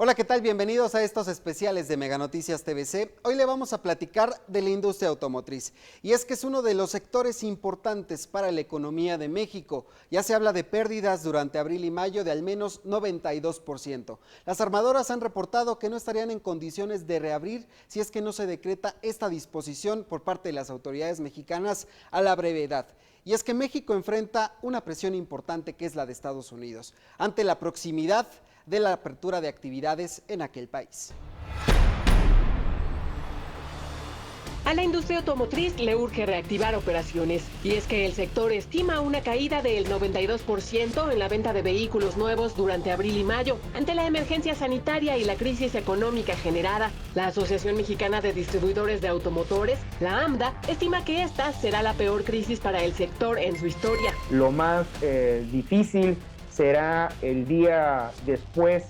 Hola, ¿qué tal? Bienvenidos a estos especiales de Mega Noticias TVC. Hoy le vamos a platicar de la industria automotriz. Y es que es uno de los sectores importantes para la economía de México. Ya se habla de pérdidas durante abril y mayo de al menos 92%. Las armadoras han reportado que no estarían en condiciones de reabrir si es que no se decreta esta disposición por parte de las autoridades mexicanas a la brevedad. Y es que México enfrenta una presión importante que es la de Estados Unidos, ante la proximidad de la apertura de actividades en aquel país. A la industria automotriz le urge reactivar operaciones, y es que el sector estima una caída del 92% en la venta de vehículos nuevos durante abril y mayo. Ante la emergencia sanitaria y la crisis económica generada, la Asociación Mexicana de Distribuidores de Automotores, la AMDA, estima que esta será la peor crisis para el sector en su historia. Lo más difícil será el día después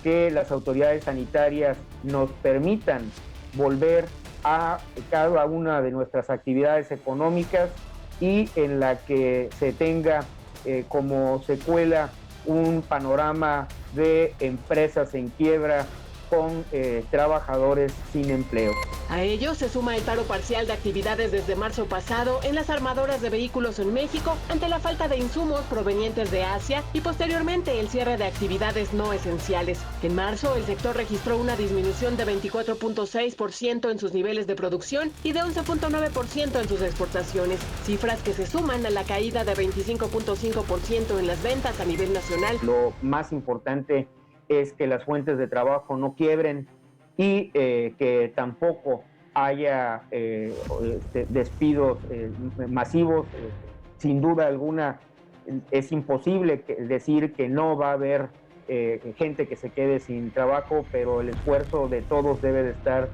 que las autoridades sanitarias nos permitan volver a cada una de nuestras actividades económicas y en la que se tenga como secuela un panorama de empresas en quiebra con trabajadores sin empleo. A ello se suma el paro parcial de actividades desde marzo pasado en las armadoras de vehículos en México ante la falta de insumos provenientes de Asia y posteriormente el cierre de actividades no esenciales. En marzo el sector registró una disminución de 24.6% en sus niveles de producción y de 11.9% en sus exportaciones, cifras que se suman a la caída de 25.5% en las ventas a nivel nacional. Lo más importante es que las fuentes de trabajo no quiebren y que tampoco haya despidos masivos. Sin duda alguna es imposible decir que no va a haber gente que se quede sin trabajo, pero el esfuerzo de todos debe de estar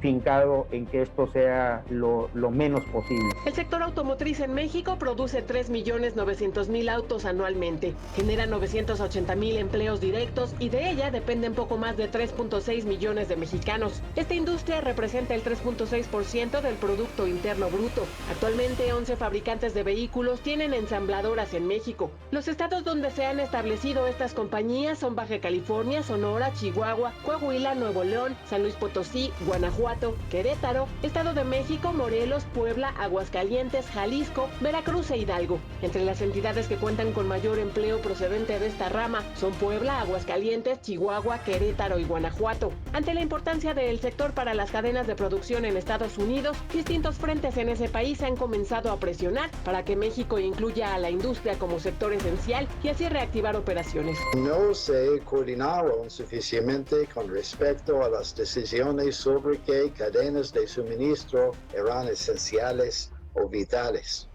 fincado en que esto sea lo menos posible. El sector automotriz en México produce 3.900.000 autos anualmente, genera 980.000 empleos directos y de ella dependen poco más de 3.6 millones de mexicanos. Esta industria representa el 3.6% del Producto Interno Bruto. Actualmente 11 fabricantes de vehículos tienen ensambladoras en México. Los estados donde se han establecido estas compañías son Baja California, Sonora, Chihuahua, Coahuila, Nuevo León, San Luis Potosí, Guanajuato, Querétaro, Estado de México, Morelos, Puebla, Aguascalientes, Jalisco, Veracruz e Hidalgo. Entre las entidades que cuentan con mayor empleo procedente de esta rama son Puebla, Aguascalientes, Chihuahua, Querétaro y Guanajuato. Ante la importancia del sector para las cadenas de producción en Estados Unidos, distintos frentes en ese país han comenzado a presionar para que México incluya a la industria como sector esencial y así reactivar operaciones. No se coordinaron suficientemente con respecto a las decisiones sobre qué cadenas de suministro eran esenciales o vitales.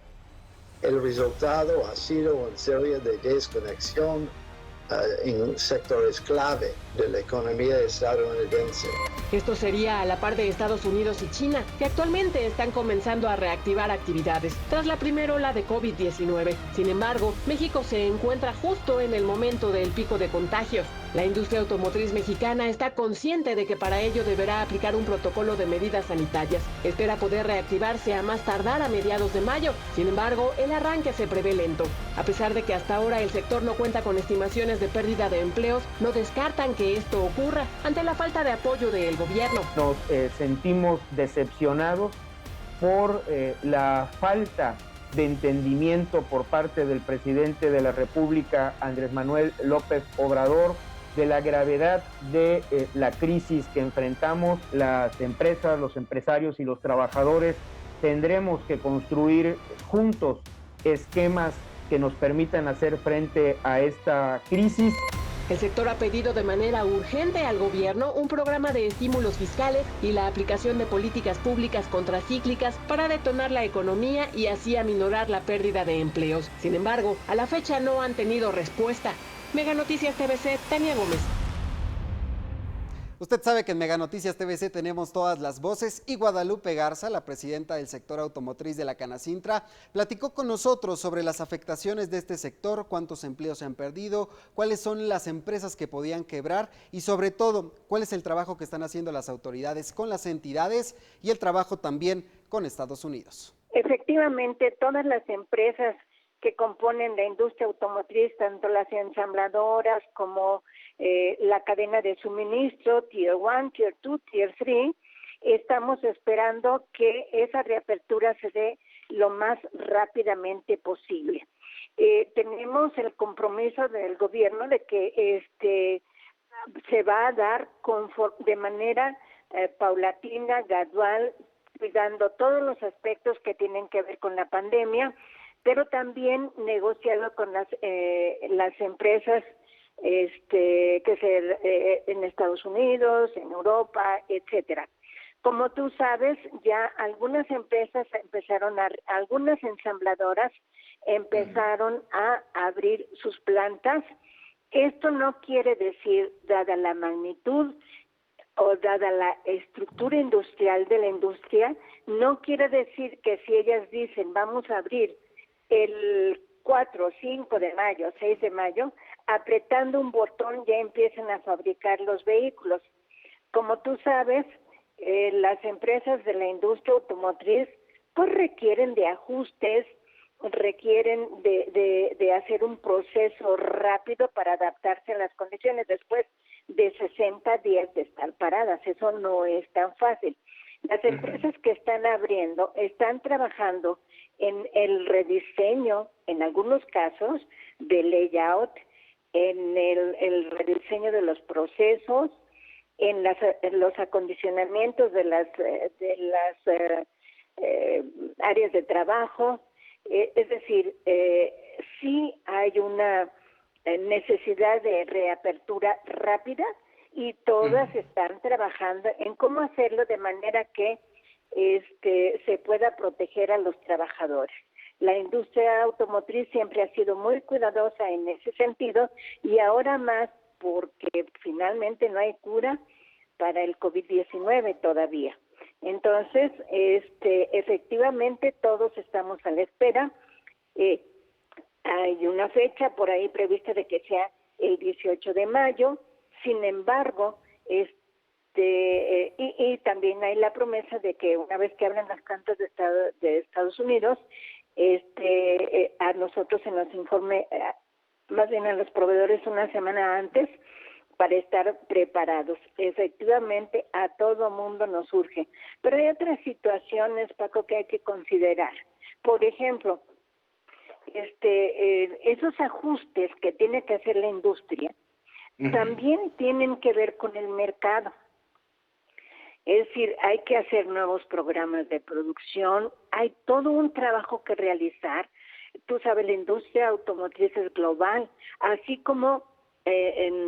El resultado ha sido una serie de desconexión en sectores clave de la economía estadounidense. Esto sería a la par de Estados Unidos y China, que actualmente están comenzando a reactivar actividades tras la primera ola de COVID-19. Sin embargo, México se encuentra justo en el momento del pico de contagios. La industria automotriz mexicana está consciente de que para ello deberá aplicar un protocolo de medidas sanitarias. Espera poder reactivarse a más tardar a mediados de mayo. Sin embargo, el arranque se prevé lento. A pesar de que hasta ahora el sector no cuenta con estimaciones de pérdida de empleos, no descartan que esto ocurra ante la falta de apoyo del gobierno. Nos sentimos decepcionados por la falta de entendimiento por parte del presidente de la República, Andrés Manuel López Obrador, de la gravedad de la crisis que enfrentamos. Las empresas, los empresarios y los trabajadores tendremos que construir juntos esquemas que nos permitan hacer frente a esta crisis. El sector ha pedido de manera urgente al gobierno un programa de estímulos fiscales y la aplicación de políticas públicas contracíclicas para detonar la economía y así aminorar la pérdida de empleos. Sin embargo, a la fecha no han tenido respuesta. Mega Noticias TVC, Tania Gómez. Usted sabe que en Mega Noticias TVC tenemos todas las voces y Guadalupe Garza, la presidenta del sector automotriz de la Canacintra, platicó con nosotros sobre las afectaciones de este sector, cuántos empleos se han perdido, cuáles son las empresas que podían quebrar y sobre todo cuál es el trabajo que están haciendo las autoridades con las entidades y el trabajo también con Estados Unidos. Efectivamente, todas las empresas que componen la industria automotriz, tanto las ensambladoras como la cadena de suministro, Tier 1, Tier 2, Tier 3. Estamos esperando que esa reapertura se dé lo más rápidamente posible. Tenemos el compromiso del gobierno de que se va a dar de manera paulatina, gradual, cuidando todos los aspectos que tienen que ver con la pandemia, pero también negociando con las empresas en Estados Unidos, en Europa, etcétera. Como tú sabes, ya algunas empresas algunas ensambladoras empezaron a abrir sus plantas. Esto no quiere decir, dada la magnitud o dada la estructura industrial de la industria, no quiere decir que si ellas dicen vamos a abrir el 4, 5 de mayo, 6 de mayo, apretando un botón ya empiezan a fabricar los vehículos. Como tú sabes, las empresas de la industria automotriz pues requieren de ajustes, requieren de hacer un proceso rápido para adaptarse a las condiciones después de 60 días de estar paradas. Eso no es tan fácil. Las empresas que están abriendo están trabajando en el rediseño, en algunos casos, del layout, en el rediseño de los procesos, en los acondicionamientos de las áreas de trabajo. Es decir, sí hay una necesidad de reapertura rápida y todas están trabajando en cómo hacerlo de manera que se pueda proteger a los trabajadores. La industria automotriz siempre ha sido muy cuidadosa en ese sentido y ahora más porque finalmente no hay cura para el COVID-19 todavía. Entonces, efectivamente todos estamos a la espera. Hay una fecha por ahí prevista de que sea el 18 de mayo. Sin embargo, y también hay la promesa de que una vez que abran las plantas de Estados Unidos, a nosotros se nos informe, más bien a los proveedores una semana antes, para estar preparados. Efectivamente, a todo mundo nos urge. Pero hay otras situaciones, Paco, que hay que considerar. Por ejemplo, esos ajustes que tiene que hacer la industria también tienen que ver con el mercado. Es decir, hay que hacer nuevos programas de producción, hay todo un trabajo que realizar. Tú sabes, la industria automotriz es global, así como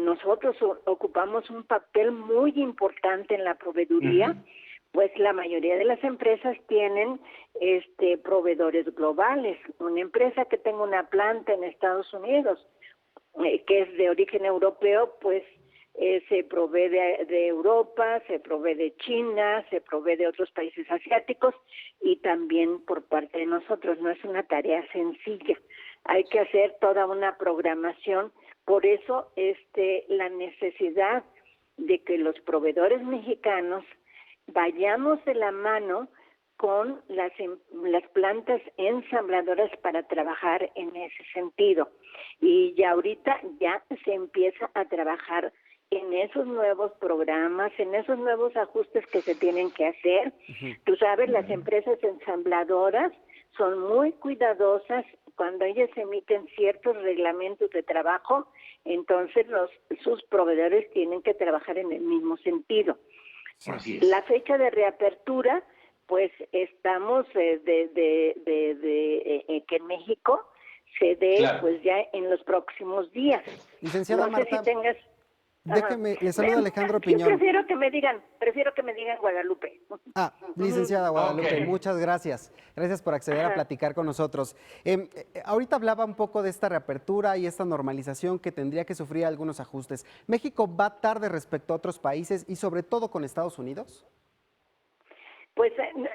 nosotros ocupamos un papel muy importante en la proveeduría, pues la mayoría de las empresas tienen proveedores globales. Una empresa que tenga una planta en Estados Unidos, que es de origen europeo, pues se provee de Europa, se provee de China, se provee de otros países asiáticos y también por parte de nosotros. No es una tarea sencilla, hay que hacer toda una programación. Por eso la necesidad de que los proveedores mexicanos vayamos de la mano con las plantas ensambladoras para trabajar en ese sentido. Y ya ahorita ya se empieza a trabajar en esos nuevos programas, en esos nuevos ajustes que se tienen que hacer. Tú sabes, las empresas ensambladoras son muy cuidadosas cuando ellas emiten ciertos reglamentos de trabajo, entonces sus proveedores tienen que trabajar en el mismo sentido. Así es. La fecha de reapertura, pues estamos que en México se dé pues ya en los próximos días. Licenciada no Marta, sé si tengas... déjeme, le saluda Alejandro Yo Piñón. prefiero que me digan Guadalupe. Licenciada Guadalupe, Ok. muchas gracias. Gracias por acceder a platicar con nosotros. Ahorita hablaba un poco de esta reapertura y esta normalización que tendría que sufrir algunos ajustes. ¿México va tarde respecto a otros países y sobre todo con Estados Unidos? Pues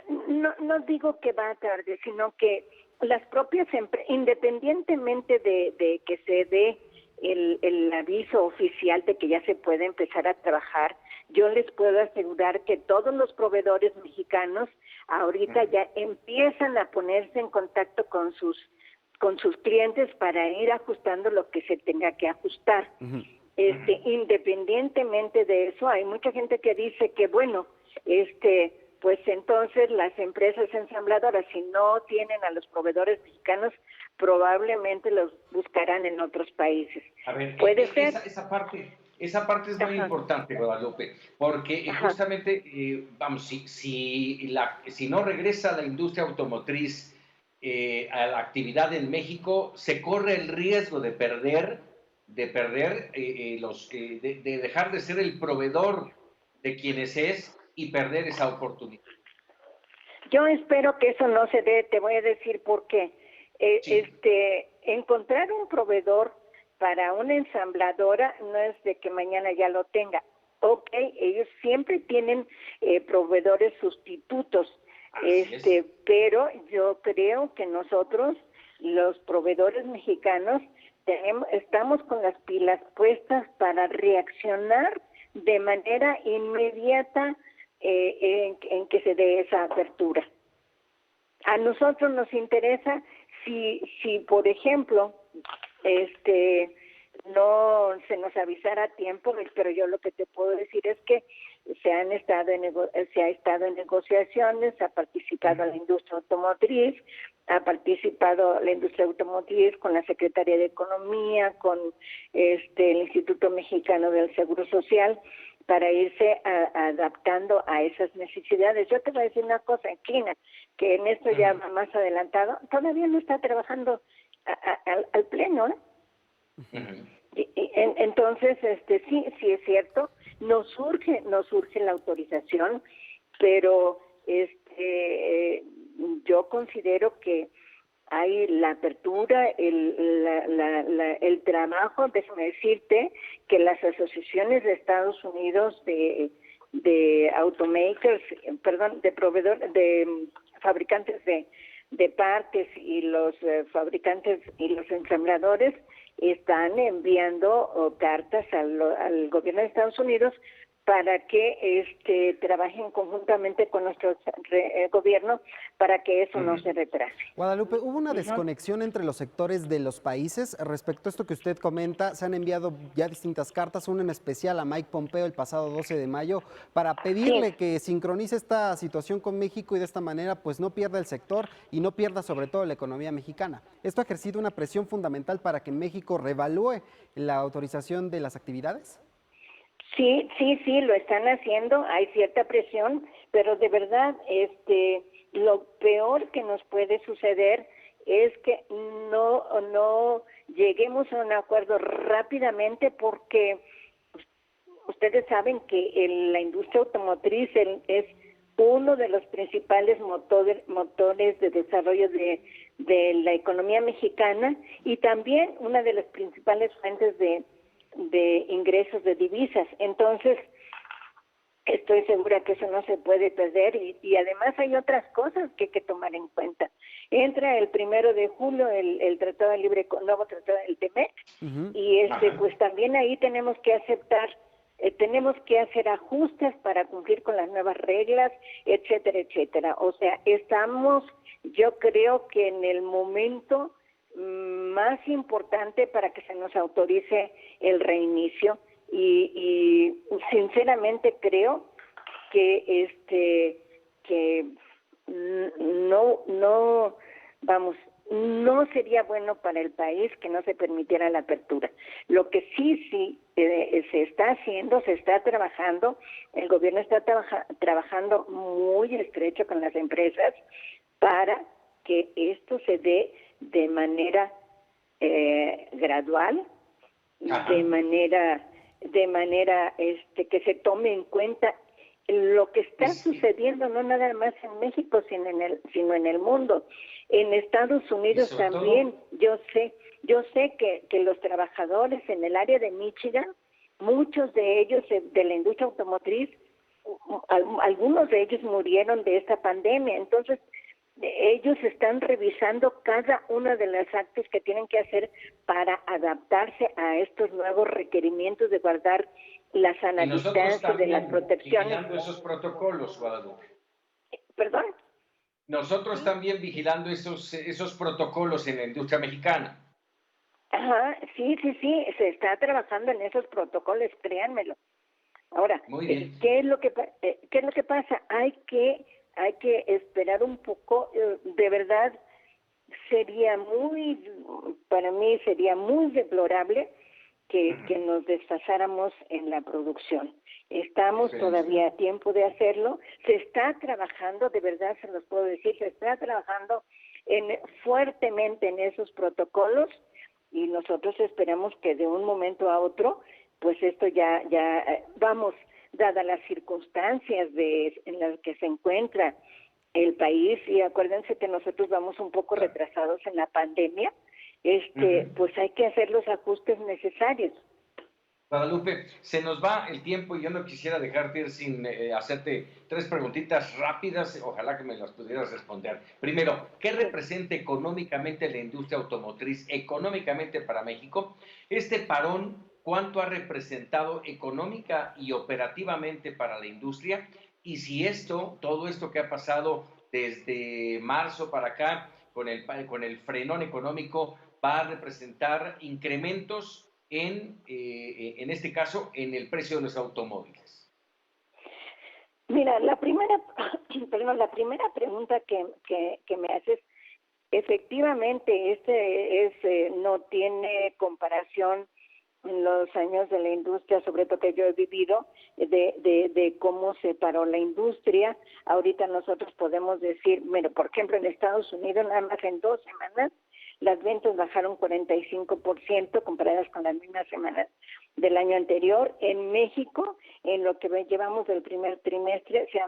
no digo que va tarde, sino que las propias empresas, independientemente de que se dé el aviso oficial de que ya se puede empezar a trabajar, yo les puedo asegurar que todos los proveedores mexicanos ahorita ya empiezan a ponerse en contacto con sus clientes para ir ajustando lo que se tenga que ajustar. Independientemente de eso, hay mucha gente que dice que, bueno, pues entonces las empresas ensambladoras, si no tienen a los proveedores mexicanos, probablemente los buscarán en otros países. A ver, ¿Puede ser? Esa parte es muy importante, Guadalupe, porque justamente, vamos, si no regresa la industria automotriz a la actividad en México, se corre el riesgo de dejar de ser el proveedor de quienes es y perder esa oportunidad. Yo espero que eso no se dé, te voy a decir por qué. Sí. Encontrar un proveedor para una ensambladora no es de que mañana ya lo tenga. Ok, ellos siempre tienen proveedores sustitutos, pero yo creo que nosotros, los proveedores mexicanos, estamos con las pilas puestas para reaccionar de manera inmediata en que se dé esa apertura. A nosotros nos interesa si por ejemplo, no se nos avisara a tiempo, pero yo lo que te puedo decir es que se ha estado en negociaciones, ha participado la industria automotriz, ha participado la industria automotriz con la Secretaría de Economía, con el Instituto Mexicano del Seguro Social, para irse adaptando a esas necesidades. Yo te voy a decir una cosa, en China, que en esto ya va más adelantado, todavía no está trabajando al pleno, ¿eh? Entonces, sí es cierto, nos surge la autorización, pero yo considero que hay la apertura, el trabajo. Déjame decirte que las asociaciones de Estados Unidos de automakers, de fabricantes de partes y los fabricantes y los ensambladores están enviando cartas al gobierno de Estados Unidos para que trabajen conjuntamente con nuestro gobierno para que eso no se retrase. Guadalupe, ¿hubo una desconexión entre los sectores de los países? Respecto a esto que usted comenta, se han enviado ya distintas cartas, una en especial a Mike Pompeo el pasado 12 de mayo, para pedirle que sincronice esta situación con México y de esta manera pues no pierda el sector y no pierda sobre todo la economía mexicana. ¿Esto ha ejercido una presión fundamental para que México reevalúe la autorización de las actividades? Sí, lo están haciendo, hay cierta presión, pero de verdad, lo peor que nos puede suceder es que no lleguemos a un acuerdo rápidamente, porque ustedes saben que la industria automotriz es uno de los principales motores de desarrollo de la economía mexicana y también una de las principales fuentes de ingresos de divisas. Entonces, estoy segura que eso no se puede perder y además hay otras cosas que hay que tomar en cuenta. Entra el 1 de julio el Tratado de Libre, nuevo Tratado del TEMEC, y pues también ahí tenemos que aceptar, tenemos que hacer ajustes para cumplir con las nuevas reglas, etcétera, etcétera. O sea, yo creo que en el momento más importante para que se nos autorice el reinicio y sinceramente creo que no sería bueno para el país que no se permitiera la apertura. Lo que sí se está haciendo, se está trabajando, el gobierno está trabajando muy estrecho con las empresas para que esto se dé de manera gradual, de manera que se tome en cuenta lo que está sucediendo no nada más en México sino en el mundo. En Estados Unidos también yo sé que los trabajadores en el área de Michigan, muchos de ellos de la industria automotriz, algunos de ellos murieron de esta pandemia. Entonces ellos están revisando cada uno de los actos que tienen que hacer para adaptarse a estos nuevos requerimientos de guardar la sana distancia, de las protecciones. Vigilando esos protocolos, Guadalupe. ¿Perdón? Nosotros también vigilando esos protocolos en la industria mexicana. Ajá, sí, se está trabajando en esos protocolos, créanmelo. Ahora, Muy bien. ¿qué es lo que pasa? Hay que esperar un poco. De verdad, para mí sería muy deplorable que nos desfasáramos en la producción. Estamos todavía a tiempo de hacerlo. Se está trabajando, de verdad se los puedo decir, se está trabajando fuertemente en esos protocolos, y nosotros esperamos que de un momento a otro, pues esto vamos, dadas las circunstancias en las que se encuentra el país, y acuérdense que nosotros vamos un poco retrasados en la pandemia, pues hay que hacer los ajustes necesarios. Guadalupe, se nos va el tiempo y yo no quisiera dejarte ir sin hacerte 3 preguntitas rápidas, ojalá que me las pudieras responder. Primero, ¿qué representa económicamente la industria automotriz, económicamente para México? Este parón, ¿cuánto ha representado económica y operativamente para la industria? Y si todo esto que ha pasado desde marzo para acá, con el frenón económico, va a representar incrementos en este caso, en el precio de los automóviles. Mira, la primera pregunta que me haces, efectivamente, no tiene comparación en los años de la industria, sobre todo que yo he vivido, de cómo se paró la industria. Ahorita nosotros podemos decir, mira, por ejemplo, en Estados Unidos, nada más en 2 semanas, las ventas bajaron 45% comparadas con las mismas semanas del año anterior. En México, en lo que llevamos del primer trimestre, se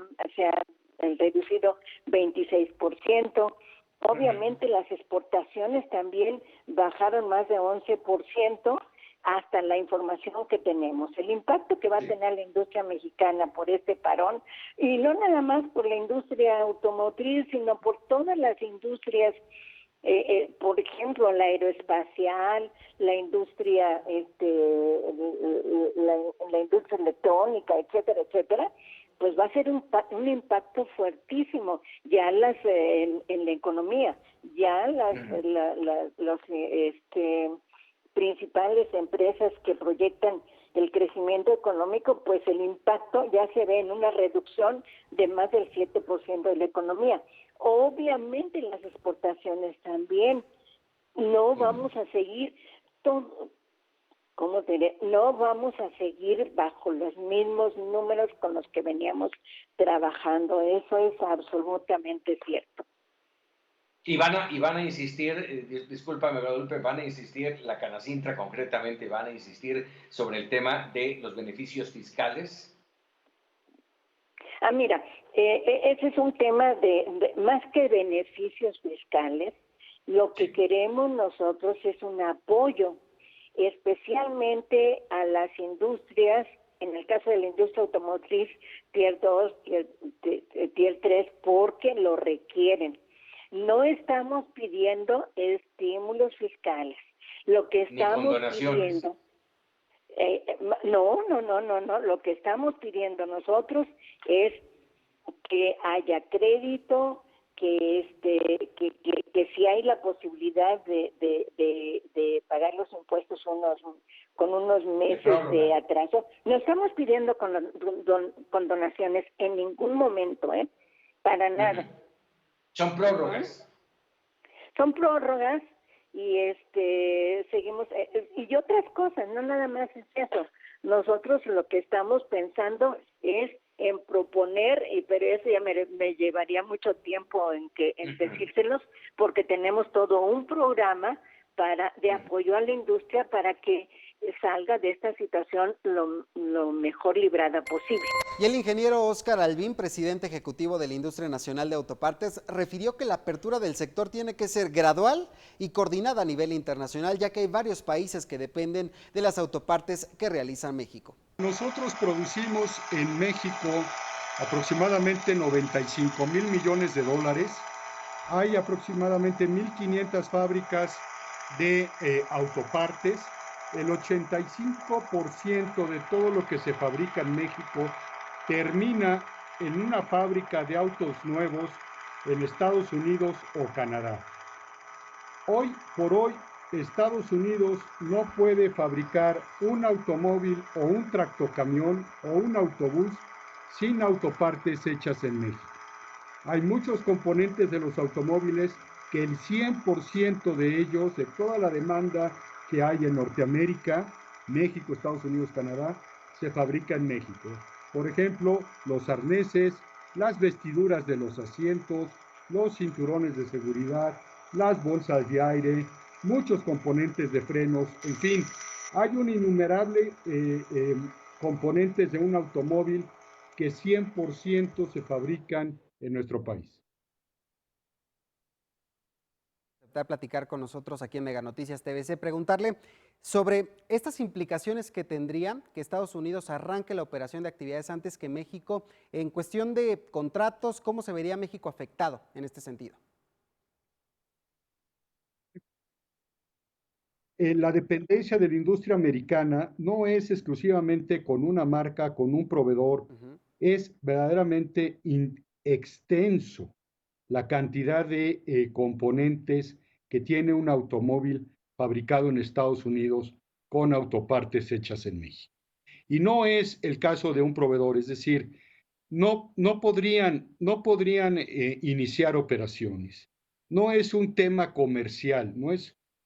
ha reducido 26%. Obviamente las exportaciones también bajaron más de 11%, hasta la información que tenemos. El impacto que va a tener la industria mexicana por este parón, y no nada más por la industria automotriz, sino por todas las industrias, por ejemplo, la aeroespacial, la industria, la industria electrónica, etcétera, etcétera, pues va a ser un impacto fuertísimo ya en la economía. Ya los principales empresas que proyectan el crecimiento económico, pues el impacto ya se ve en una reducción de más del 7% de la economía. Obviamente las exportaciones también. No vamos a seguir no vamos a seguir bajo los mismos números con los que veníamos trabajando. Eso es absolutamente cierto. Y van a insistir, discúlpame, Guadalupe, van a insistir, la Canacintra concretamente, van a insistir sobre el tema de los beneficios fiscales. Mira, ese es un tema de más que beneficios fiscales. Lo que queremos nosotros es un apoyo, especialmente a las industrias, en el caso de la industria automotriz, Tier 2, Tier 3, porque lo requieren. No estamos pidiendo estímulos fiscales. Lo que estamos pidiendo... No. Lo que estamos pidiendo nosotros es que haya crédito, que si hay la posibilidad de pagar los impuestos con unos meses de atraso. No estamos pidiendo con donaciones en ningún momento, para nada. Son prórrogas. Son prórrogas y seguimos y otras cosas, no nada más es eso. Nosotros lo que estamos pensando es en proponer, pero eso ya me llevaría mucho tiempo en decírselos, porque tenemos todo un programa de apoyo a la industria para que salga de esta situación lo mejor librada posible. Y el ingeniero Óscar Albín, presidente ejecutivo de la Industria Nacional de Autopartes, refirió que la apertura del sector tiene que ser gradual y coordinada a nivel internacional, ya que hay varios países que dependen de las autopartes que realiza México. Nosotros producimos en México aproximadamente 95,000 millones de dólares. Hay aproximadamente 1,500 fábricas de autopartes. El 85% de todo lo que se fabrica en México termina en una fábrica de autos nuevos en Estados Unidos o Canadá. Hoy por hoy, Estados Unidos no puede fabricar un automóvil o un tractocamión o un autobús sin autopartes hechas en México. Hay muchos componentes de los automóviles que el 100% de ellos, de toda la demanda que hay en Norteamérica, México, Estados Unidos, Canadá, se fabrica en México. Por ejemplo, los arneses, las vestiduras de los asientos, los cinturones de seguridad, las bolsas de aire, muchos componentes de frenos, en fin, hay un innumerable componentes de un automóvil que 100% se fabrican en nuestro país. Platicar con nosotros aquí en Mega Noticias TVC, preguntarle sobre estas implicaciones que tendría que Estados Unidos arranque la operación de actividades antes que México en cuestión de contratos, ¿cómo se vería México afectado en este sentido? La dependencia de la industria americana no es exclusivamente con una marca, con un proveedor, es verdaderamente extenso la cantidad de componentes que tiene un automóvil fabricado en Estados Unidos con autopartes hechas en México. Y no es el caso de un proveedor, es decir, no podrían iniciar operaciones. No es un tema comercial,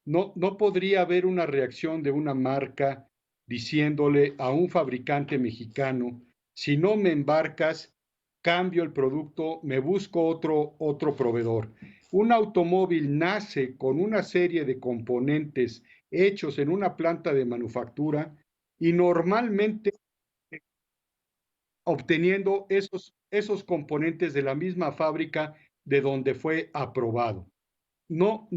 no podría haber una reacción de una marca diciéndole a un fabricante mexicano, si no me embarcas, cambio el producto, me busco otro proveedor. Un automóvil nace con una serie de componentes hechos en una planta de manufactura y normalmente obteniendo esos componentes de la misma fábrica de donde fue aprobado. No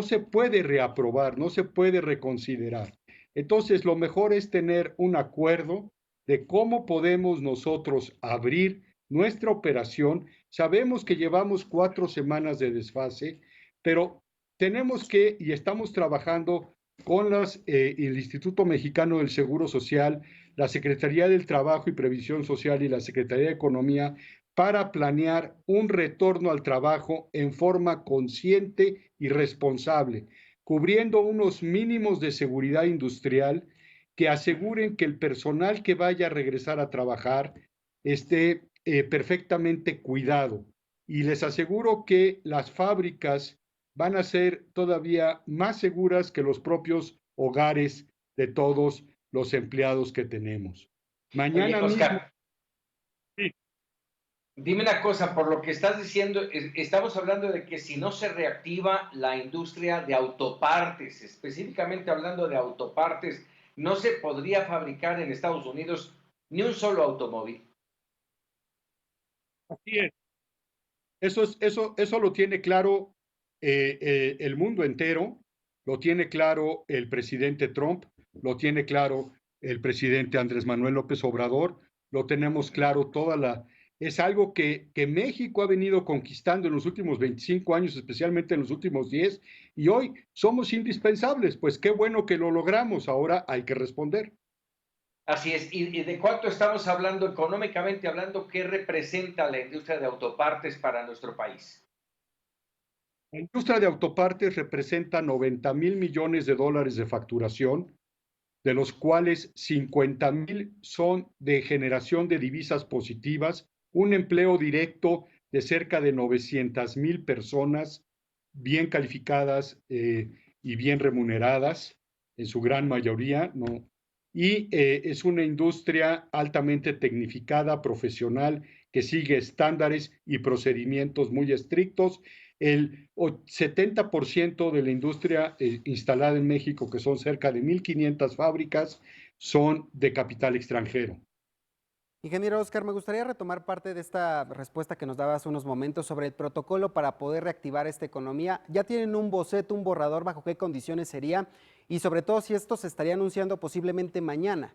se puede reaprobar, no se puede reconsiderar. Entonces, lo mejor es tener un acuerdo de cómo podemos nosotros abrir nuestra operación. Sabemos que llevamos 4 semanas de desfase, pero tenemos que, y estamos trabajando con el Instituto Mexicano del Seguro Social, la Secretaría del Trabajo y Previsión Social y la Secretaría de Economía para planear un retorno al trabajo en forma consciente y responsable, cubriendo unos mínimos de seguridad industrial que aseguren que el personal que vaya a regresar a trabajar esté perfectamente cuidado. Y les aseguro que las fábricas van a ser todavía más seguras que los propios hogares de todos los empleados que tenemos. Mañana Oye, Oscar, mismo. Sí. Dime una cosa, por lo que estás diciendo, estamos hablando de que si no se reactiva la industria de autopartes, específicamente hablando de autopartes, no se podría fabricar en Estados Unidos ni un solo automóvil. Así es. Eso lo tiene claro el mundo entero, lo tiene claro el presidente Trump, lo tiene claro el presidente Andrés Manuel López Obrador, lo tenemos claro es algo que México ha venido conquistando en los últimos 25 años, especialmente en los últimos 10, y hoy somos indispensables. Pues qué bueno que lo logramos, ahora hay que responder. Así es. ¿Y de cuánto estamos hablando económicamente hablando? ¿Qué representa la industria de autopartes para nuestro país? La industria de autopartes representa 90,000 millones de dólares de facturación, de los cuales 50,000 son de generación de divisas positivas, un empleo directo de cerca de 900,000 personas bien calificadas y bien remuneradas, en su gran mayoría, ¿no? Y es una industria altamente tecnificada, profesional, que sigue estándares y procedimientos muy estrictos. El 70% de la industria instalada en México, que son cerca de 1,500 fábricas, son de capital extranjero. Ingeniero Oscar, me gustaría retomar parte de esta respuesta que nos daba hace unos momentos sobre el protocolo para poder reactivar esta economía. ¿Ya tienen un boceto, un borrador, bajo qué condiciones sería? Y sobre todo si esto se estaría anunciando posiblemente mañana.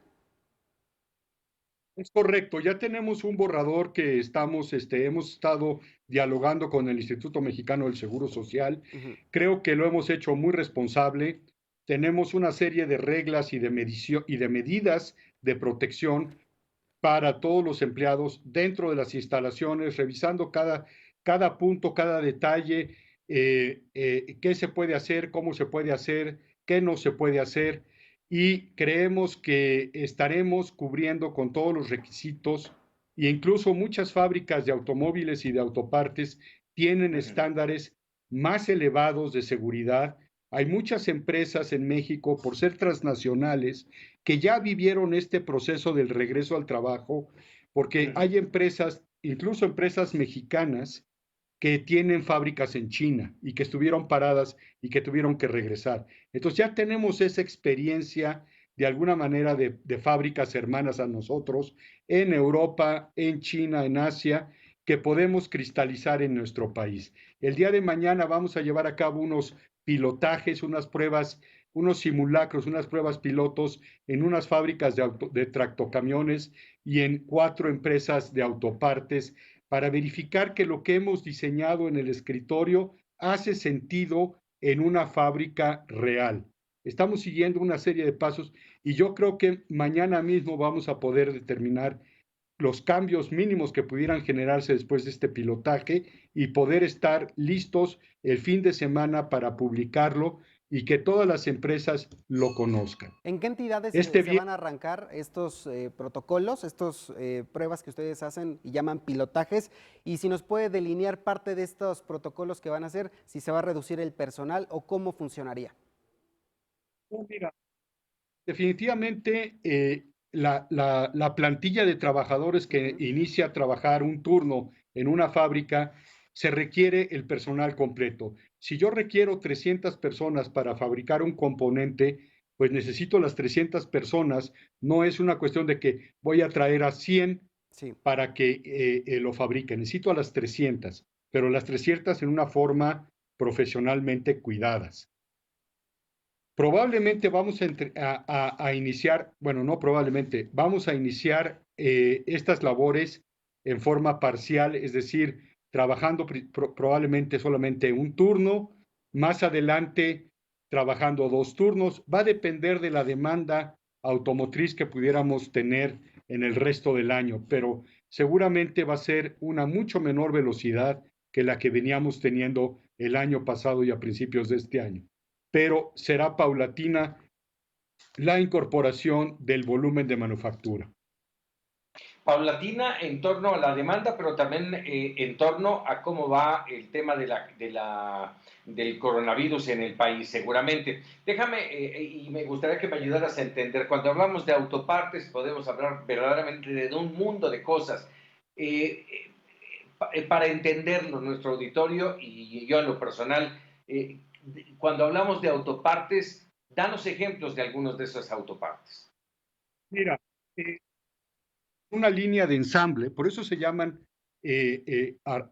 Es correcto, ya tenemos un borrador que hemos estado dialogando con el Instituto Mexicano del Seguro Social. Creo que lo hemos hecho muy responsable. Tenemos una serie de reglas y de medidas de protección para todos los empleados dentro de las instalaciones, revisando cada punto, cada detalle. qué se puede hacer, cómo se puede hacer, qué no se puede hacer, y creemos que estaremos cubriendo con todos los requisitos, e incluso muchas fábricas de automóviles y de autopartes tienen estándares más elevados de seguridad. Hay muchas empresas en México, por ser transnacionales, que ya vivieron este proceso del regreso al trabajo, porque hay empresas, incluso empresas mexicanas, que tienen fábricas en China y que estuvieron paradas y que tuvieron que regresar. Entonces ya tenemos esa experiencia de alguna manera de fábricas hermanas a nosotros en Europa, en China, en Asia, que podemos cristalizar en nuestro país. El día de mañana vamos a llevar a cabo unos pilotajes, unas pruebas, unos simulacros, unas pruebas pilotos en unas fábricas de tractocamiones y en 4 empresas de autopartes, para verificar que lo que hemos diseñado en el escritorio hace sentido en una fábrica real. Estamos siguiendo una serie de pasos y yo creo que mañana mismo vamos a poder determinar los cambios mínimos que pudieran generarse después de este pilotaje y poder estar listos el fin de semana para publicarlo y que todas las empresas lo conozcan. ¿En qué entidades se van a arrancar estos protocolos, estas pruebas que ustedes hacen y llaman pilotajes? Y si nos puede delinear parte de estos protocolos que van a hacer, si se va a reducir el personal o cómo funcionaría. Mira, definitivamente la plantilla de trabajadores que inicia a trabajar un turno en una fábrica, se requiere el personal completo. Si yo requiero 300 personas para fabricar un componente, pues necesito las 300 personas. No es una cuestión de que voy a traer a 100 para que lo fabriquen. Necesito a las 300, pero las 300 en una forma profesionalmente cuidadas. Probablemente vamos a iniciar, bueno, no probablemente, vamos a iniciar estas labores en forma parcial, es decir, trabajando probablemente solamente un turno, más adelante trabajando 2 turnos. Va a depender de la demanda automotriz que pudiéramos tener en el resto del año, pero seguramente va a ser una mucho menor velocidad que la que veníamos teniendo el año pasado y a principios de este año. Pero será paulatina la incorporación del volumen de manufactura. Paulatina en torno a la demanda, pero también en torno a cómo va el tema del coronavirus en el país, seguramente. Déjame, y me gustaría que me ayudaras a entender, cuando hablamos de autopartes, podemos hablar verdaderamente de un mundo de cosas. Para entenderlo, nuestro auditorio y yo en lo personal, cuando hablamos de autopartes, danos ejemplos de algunos de esos autopartes. Mira, una línea de ensamble, por eso se llaman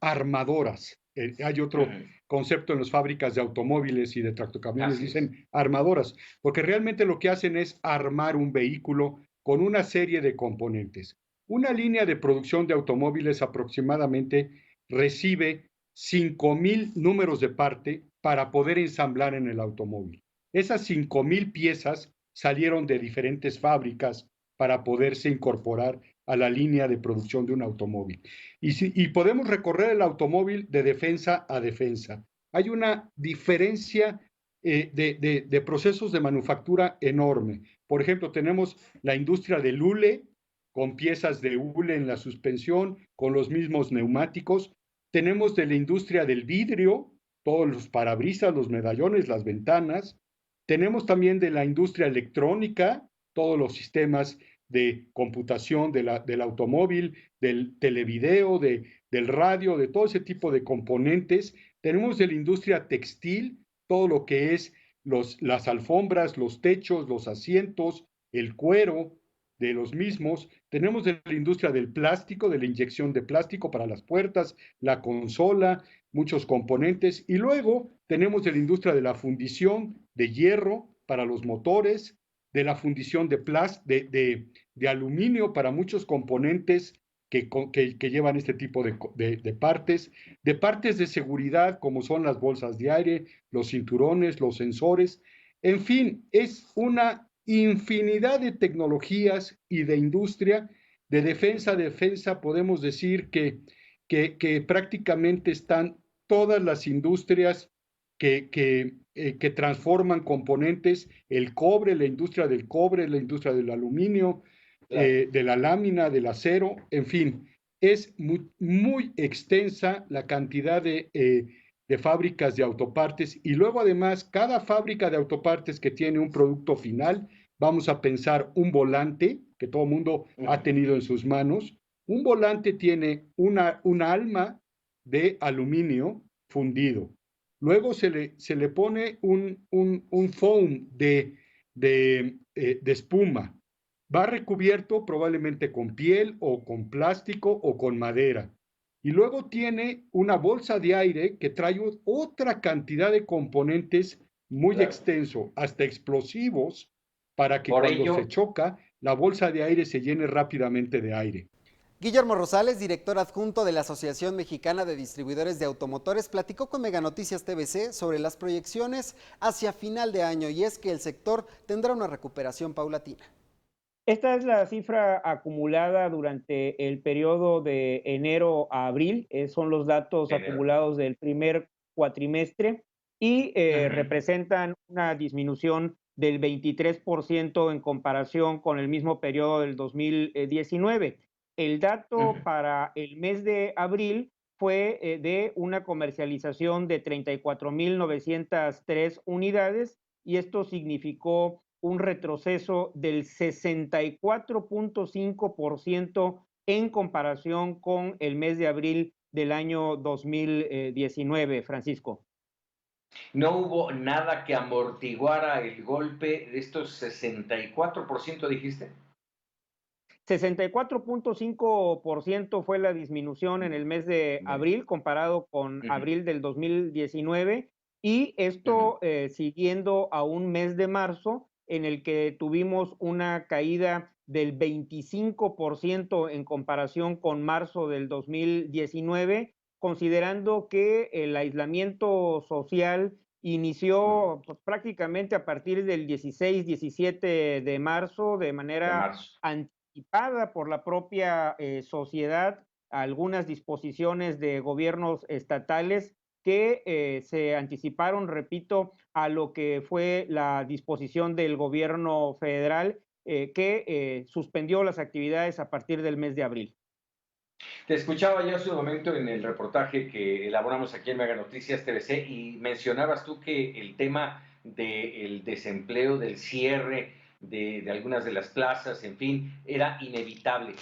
armadoras. Hay otro concepto en las fábricas de automóviles y de tractocamiones, dicen armadoras, porque realmente lo que hacen es armar un vehículo con una serie de componentes. Una línea de producción de automóviles aproximadamente recibe 5,000 números de parte para poder ensamblar en el automóvil. Esas 5,000 piezas salieron de diferentes fábricas para poderse incorporar a la línea de producción de un automóvil. Y podemos recorrer el automóvil de defensa a defensa. Hay una diferencia de procesos de manufactura enorme. Por ejemplo, tenemos la industria del hule, con piezas de hule en la suspensión, con los mismos neumáticos. Tenemos de la industria del vidrio, todos los parabrisas, los medallones, las ventanas. Tenemos también de la industria electrónica, todos los sistemas de computación del automóvil, del televideo, del radio, de todo ese tipo de componentes. Tenemos de la industria textil, todo lo que es las alfombras, los techos, los asientos, el cuero de los mismos. Tenemos de la industria del plástico, de la inyección de plástico para las puertas, la consola, muchos componentes. Y luego tenemos de la industria de la fundición de hierro para los motores, de la fundición de aluminio para muchos componentes que llevan este tipo de partes de seguridad como son las bolsas de aire, los cinturones, los sensores. En fin, es una infinidad de tecnologías y de industria. De defensa a defensa podemos decir que prácticamente están todas las industrias que transforman componentes, el cobre, la industria del cobre, la industria del aluminio, de la lámina, del acero, en fin, es muy extensa la cantidad de fábricas de autopartes y luego además cada fábrica de autopartes que tiene un producto final, vamos a pensar un volante que todo el mundo ha tenido en sus manos, un volante tiene una alma de aluminio fundido. Luego se le pone un foam de espuma. Va recubierto probablemente con piel o con plástico o con madera. Y luego tiene una bolsa de aire que trae otra cantidad de componentes muy extenso, hasta explosivos, para que Por cuando ello, se choca, la bolsa de aire se llene rápidamente de aire. Guillermo Rosales, director adjunto de la Asociación Mexicana de Distribuidores de Automotores, platicó con Meganoticias TVC sobre las proyecciones hacia final de año y es que el sector tendrá una recuperación paulatina. Esta es la cifra acumulada durante el periodo de enero a abril, son los datos acumulados del primer cuatrimestre y representan una disminución del 23% en comparación con el mismo periodo del 2019. El dato para el mes de abril fue de una comercialización de 34,903 unidades y esto significó un retroceso del 64.5% en comparación con el mes de abril del año 2019, Francisco. ¿No hubo nada que amortiguara el golpe de estos 64%, dijiste? 64.5% fue la disminución en el mes de abril comparado con abril del 2019 y esto siguiendo a un mes de marzo en el que tuvimos una caída del 25% en comparación con marzo del 2019, considerando que el aislamiento social inició pues, prácticamente a partir del 16-17 de marzo de manera anticipada por la propia sociedad, algunas disposiciones de gobiernos estatales que se anticiparon, repito, a lo que fue la disposición del gobierno federal que suspendió las actividades a partir del mes de abril. Te escuchaba yo hace un momento en el reportaje que elaboramos aquí en Mega Noticias TVC y mencionabas tú que el tema del desempleo, del cierre de algunas de las plazas, en fin, era inevitable.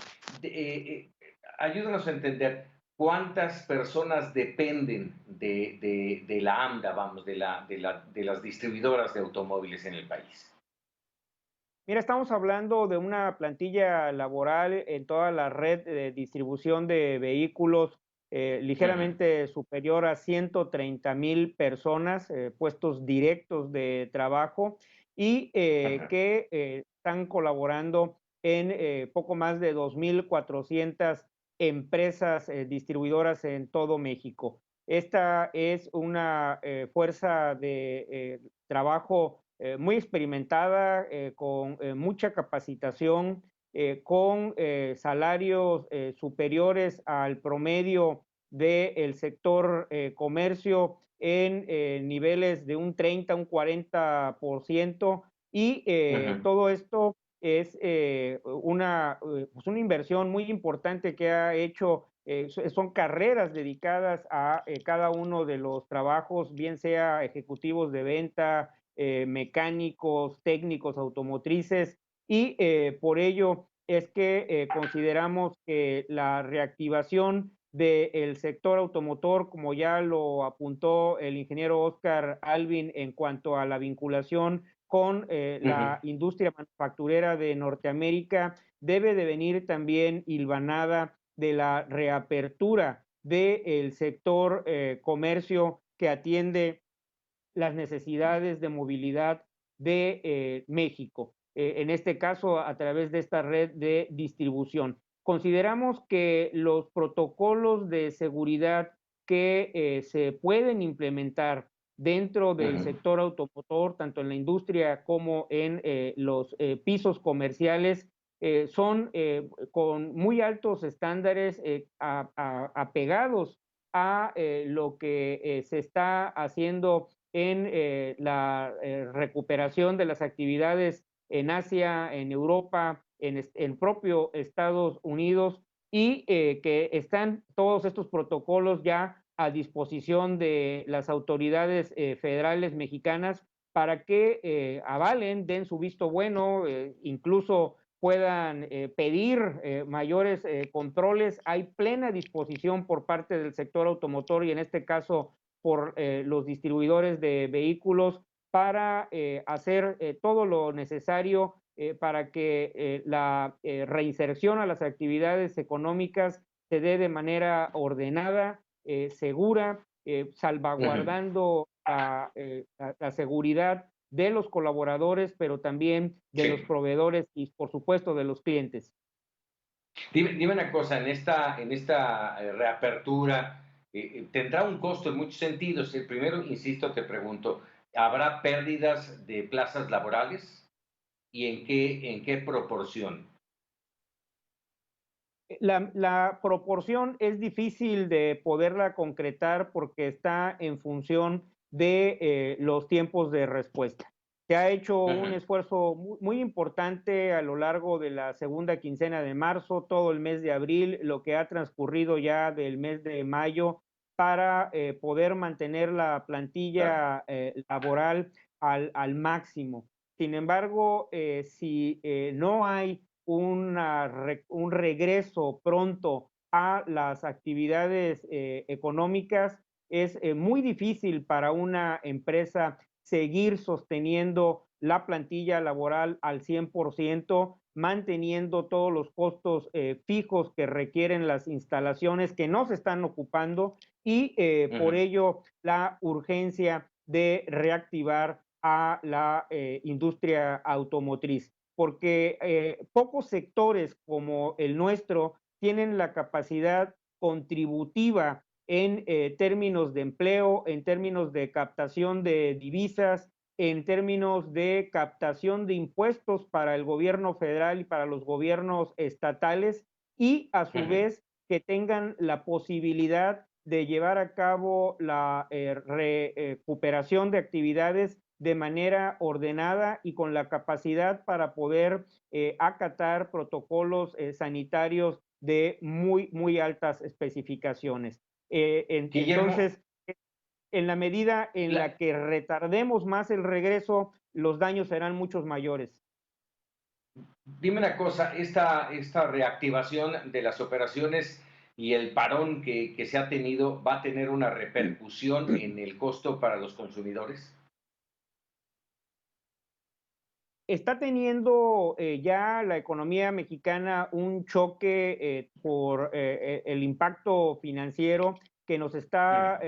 Ayúdanos a entender cuántas personas dependen de la AMDA, vamos, de las distribuidoras de automóviles en el país. Mira, estamos hablando de una plantilla laboral en toda la red de distribución de vehículos ligeramente superior a 130,000 personas, puestos directos de trabajo y que están colaborando en poco más de 2,400 empresas distribuidoras en todo México. Esta es una fuerza de trabajo muy experimentada, con mucha capacitación, con salarios superiores al promedio del sector comercio en niveles de un 30, un 40%, y todo esto es pues una inversión muy importante que ha hecho, son carreras dedicadas a cada uno de los trabajos, bien sea ejecutivos de venta, mecánicos, técnicos automotrices y por ello es que consideramos que la reactivación del sector automotor, como ya lo apuntó el ingeniero Oscar Alvin en cuanto a la vinculación con la industria manufacturera de Norteamérica, debe de venir también hilvanada de la reapertura del sector comercio que atiende las necesidades de movilidad de México, en este caso a través de esta red de distribución. Consideramos que los protocolos de seguridad que se pueden implementar dentro del sector automotor, tanto en la industria como en los pisos comerciales, son con muy altos estándares apegados a lo que se está haciendo en la recuperación de las actividades en Asia, en Europa, en propio Estados Unidos, y que están todos estos protocolos ya a disposición de las autoridades federales mexicanas para que avalen, den su visto bueno, incluso puedan pedir mayores controles. Hay plena disposición por parte del sector automotor y en este caso por los distribuidores de vehículos para hacer todo lo necesario para que la reinserción a las actividades económicas se dé de manera ordenada, segura, salvaguardando la seguridad de los colaboradores, pero también de los proveedores y, por supuesto, de los clientes. Dime una cosa, en esta reapertura, tendrá un costo en muchos sentidos. El primero, insisto, te pregunto, ¿habrá pérdidas de plazas laborales? ¿Y en qué proporción? La proporción es difícil de poderla concretar porque está en función de los tiempos de respuesta. Se ha hecho un esfuerzo muy importante a lo largo de la segunda quincena de marzo, todo el mes de abril, lo que ha transcurrido ya del mes de mayo, para poder mantener la plantilla laboral al máximo. Sin embargo, si no hay un regreso pronto a las actividades económicas, es muy difícil para una empresa seguir sosteniendo la plantilla laboral al 100%, manteniendo todos los costos fijos que requieren las instalaciones que no se están ocupando y por ello la urgencia de reactivar a la industria automotriz, porque pocos sectores como el nuestro tienen la capacidad contributiva en términos de empleo, en términos de captación de divisas, en términos de captación de impuestos para el gobierno federal y para los gobiernos estatales, y a su vez que tengan la posibilidad de llevar a cabo la recuperación de actividades de manera ordenada y con la capacidad para poder acatar protocolos sanitarios de muy altas especificaciones. Entonces, en la medida en la que retardemos más el regreso, los daños serán muchos mayores. Dime una cosa, esta reactivación de las operaciones y el parón que se ha tenido, ¿va a tener una repercusión en el costo para los consumidores? Está teniendo ya la economía mexicana un choque por el impacto financiero que nos está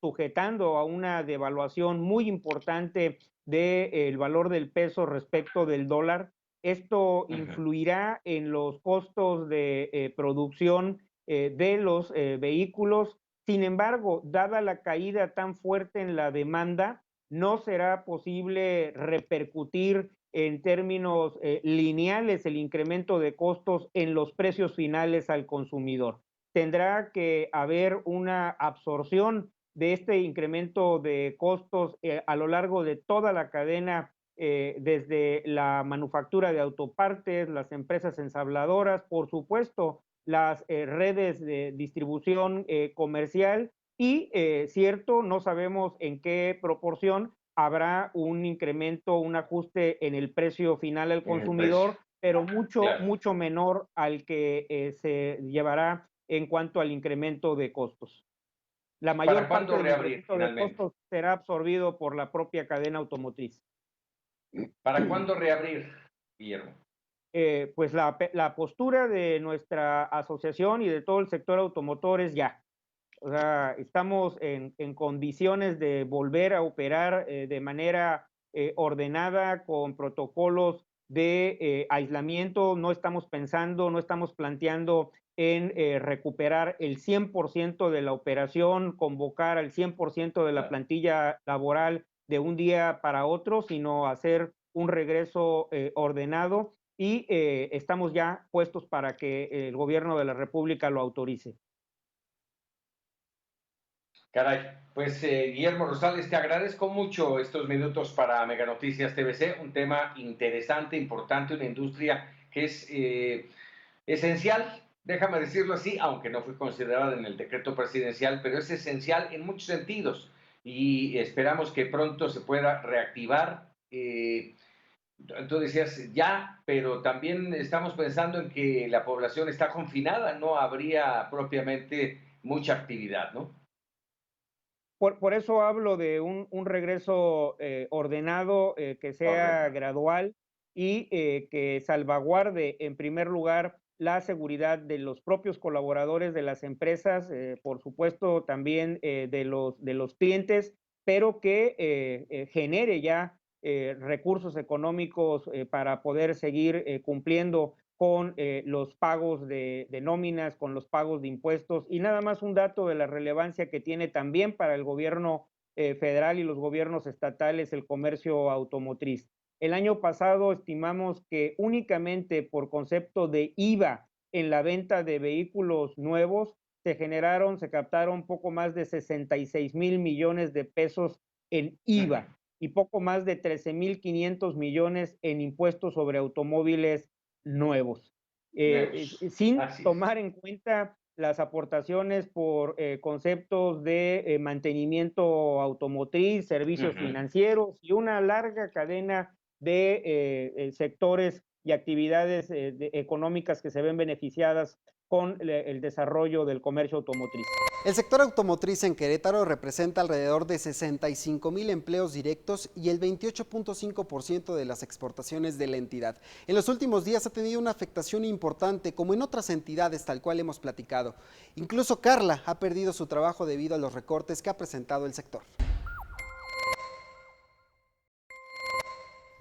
sujetando a una devaluación muy importante del valor del peso respecto del dólar. Esto influirá en los costos de producción de los vehículos. Sin embargo, dada la caída tan fuerte en la demanda, no será posible repercutir en términos lineales el incremento de costos en los precios finales al consumidor. Tendrá que haber una absorción de este incremento de costos a lo largo de toda la cadena, desde la manufactura de autopartes, las empresas ensambladoras, por supuesto, las redes de distribución comercial y, cierto, no sabemos en qué proporción habrá un incremento, un ajuste en el precio final al consumidor, pero mucho menor al que se llevará en cuanto al incremento de costos. La mayor parte del incremento de costos será absorbido por la propia cadena automotriz. ¿Para cuándo reabrir, Guillermo? Pues la postura de nuestra asociación y de todo el sector automotor es ya. O sea, estamos en condiciones de volver a operar de manera ordenada, con protocolos de aislamiento. No estamos pensando, no estamos planteando en recuperar el 100% de la operación, convocar al 100% de la plantilla laboral de un día para otro, sino hacer un regreso ordenado, y estamos ya puestos para que el gobierno de la República lo autorice. Caray, pues Guillermo Rosales, te agradezco mucho estos minutos para Mega Noticias TVC, un tema interesante, importante, una industria que es esencial, déjame decirlo así, aunque no fue considerada en el decreto presidencial, pero es esencial en muchos sentidos y esperamos que pronto se pueda reactivar. Tú decías ya, pero también estamos pensando en que la población está confinada, no habría propiamente mucha actividad, ¿no? Por eso hablo de un regreso ordenado, que sea gradual y que salvaguarde en primer lugar la seguridad de los propios colaboradores de las empresas, por supuesto también de los clientes, pero que genere ya recursos económicos para poder seguir cumpliendo con los pagos de nóminas, con los pagos de impuestos. Y nada más un dato de la relevancia que tiene también para el gobierno federal y los gobiernos estatales el comercio automotriz. El año pasado estimamos que únicamente por concepto de IVA en la venta de vehículos nuevos se captaron poco más de 66 mil millones de pesos en IVA y poco más de 13.500 millones en impuestos sobre automóviles nuevos, sin tomar en cuenta las aportaciones por conceptos de mantenimiento automotriz, servicios financieros y una larga cadena de sectores y actividades económicas que se ven beneficiadas con el desarrollo del comercio automotriz. El sector automotriz en Querétaro representa alrededor de 65,000 empleos directos y el 28.5% de las exportaciones de la entidad. En los últimos días ha tenido una afectación importante, como en otras entidades tal cual hemos platicado. Incluso Carla ha perdido su trabajo debido a los recortes que ha presentado el sector.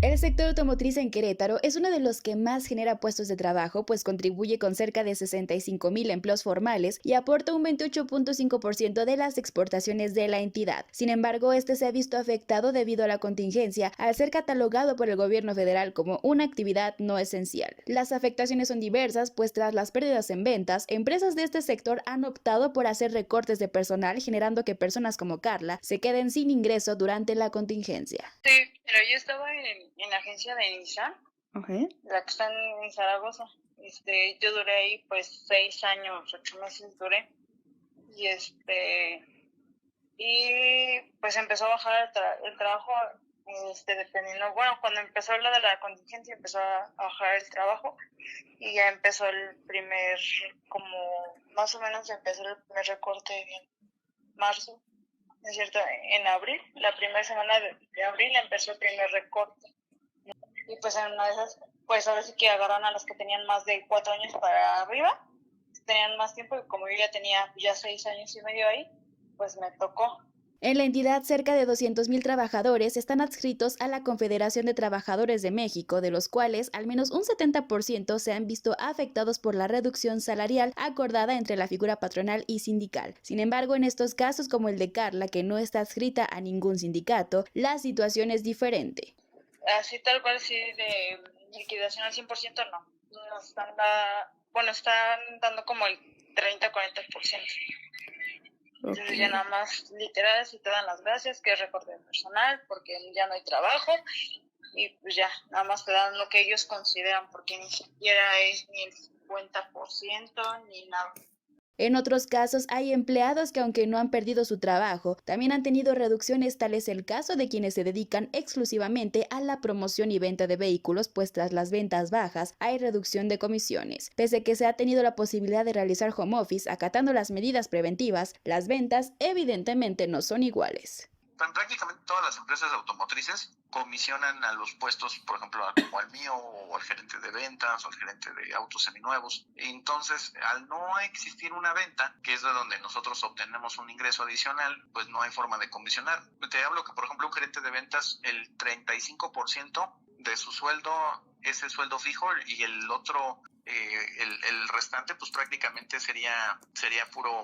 El sector automotriz en Querétaro es uno de los que más genera puestos de trabajo, pues contribuye con cerca de 65,000 empleos formales y aporta un 28.5% de las exportaciones de la entidad. Sin embargo, este se ha visto afectado debido a la contingencia, al ser catalogado por el gobierno federal como una actividad no esencial. Las afectaciones son diversas, pues tras las pérdidas en ventas, empresas de este sector han optado por hacer recortes de personal, generando que personas como Carla se queden sin ingreso durante la contingencia. Sí, pero yo estaba en la agencia de Nissan, la que está en Zaragoza. Yo duré ahí pues 6 años, 8 meses duré. Y pues empezó a bajar el trabajo, dependiendo, bueno, cuando empezó lo de la contingencia empezó a bajar el trabajo y ya empezó más o menos empezó el primer recorte en marzo. Es cierto, en abril, la primera semana de abril empezó el primer recorte. Y pues en una de esas, pues ahora sí que agarran a las que tenían más de 4 años para arriba, tenían más tiempo, y como yo ya tenía 6 años y medio ahí, pues me tocó. En la entidad, cerca de 200,000 trabajadores están adscritos a la Confederación de Trabajadores de México, de los cuales al menos un 70% se han visto afectados por la reducción salarial acordada entre la figura patronal y sindical. Sin embargo, en estos casos como el de Carla, que no está adscrita a ningún sindicato, la situación es diferente. Así tal cual, sí, de liquidación al 100% no. Nos están dando como el 30-40%. Entonces ya nada más literal si te dan las gracias, que es recorte de personal, porque ya no hay trabajo, y pues ya, nada más te dan lo que ellos consideran, porque ni siquiera es ni el 50% ni nada. En otros casos hay empleados que, aunque no han perdido su trabajo, también han tenido reducciones. Tal es el caso de quienes se dedican exclusivamente a la promoción y venta de vehículos, pues tras las ventas bajas hay reducción de comisiones. Pese a que se ha tenido la posibilidad de realizar home office acatando las medidas preventivas, las ventas evidentemente no son iguales. Prácticamente todas las empresas automotrices comisionan a los puestos, por ejemplo, como al mío, o al gerente de ventas, o al gerente de autos seminuevos. Entonces, al no existir una venta, que es de donde nosotros obtenemos un ingreso adicional, pues no hay forma de comisionar. Te hablo que, por ejemplo, un gerente de ventas, el 35% de su sueldo es el sueldo fijo, y el otro, el restante, pues prácticamente sería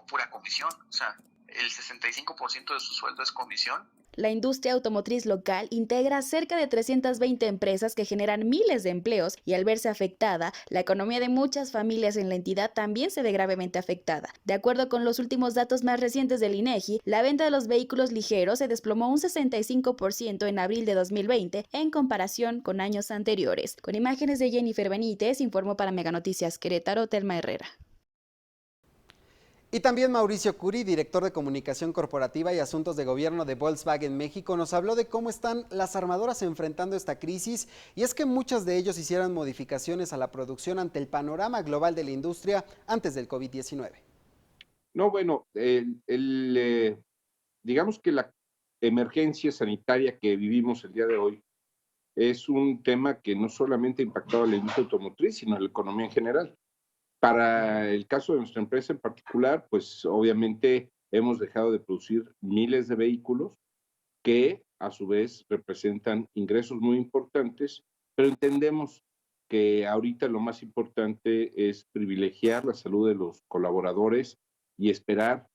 pura comisión. O sea, el 65% de su sueldo es comisión. La industria automotriz local integra cerca de 320 empresas que generan miles de empleos y al verse afectada, la economía de muchas familias en la entidad también se ve gravemente afectada. De acuerdo con los últimos datos más recientes del INEGI, la venta de los vehículos ligeros se desplomó un 65% en abril de 2020 en comparación con años anteriores. Con imágenes de Jennifer Benítez, informó para Meganoticias Querétaro, Telma Herrera. Y también Mauricio Curi, director de Comunicación Corporativa y Asuntos de Gobierno de Volkswagen México, nos habló de cómo están las armadoras enfrentando esta crisis, y es que muchos de ellos hicieron modificaciones a la producción ante el panorama global de la industria antes del COVID-19. No, bueno, digamos que la emergencia sanitaria que vivimos el día de hoy es un tema que no solamente ha impactado a la industria automotriz, sino a la economía en general. Para el caso de nuestra empresa en particular, pues obviamente hemos dejado de producir miles de vehículos que a su vez representan ingresos muy importantes, pero entendemos que ahorita lo más importante es privilegiar la salud de los colaboradores y esperar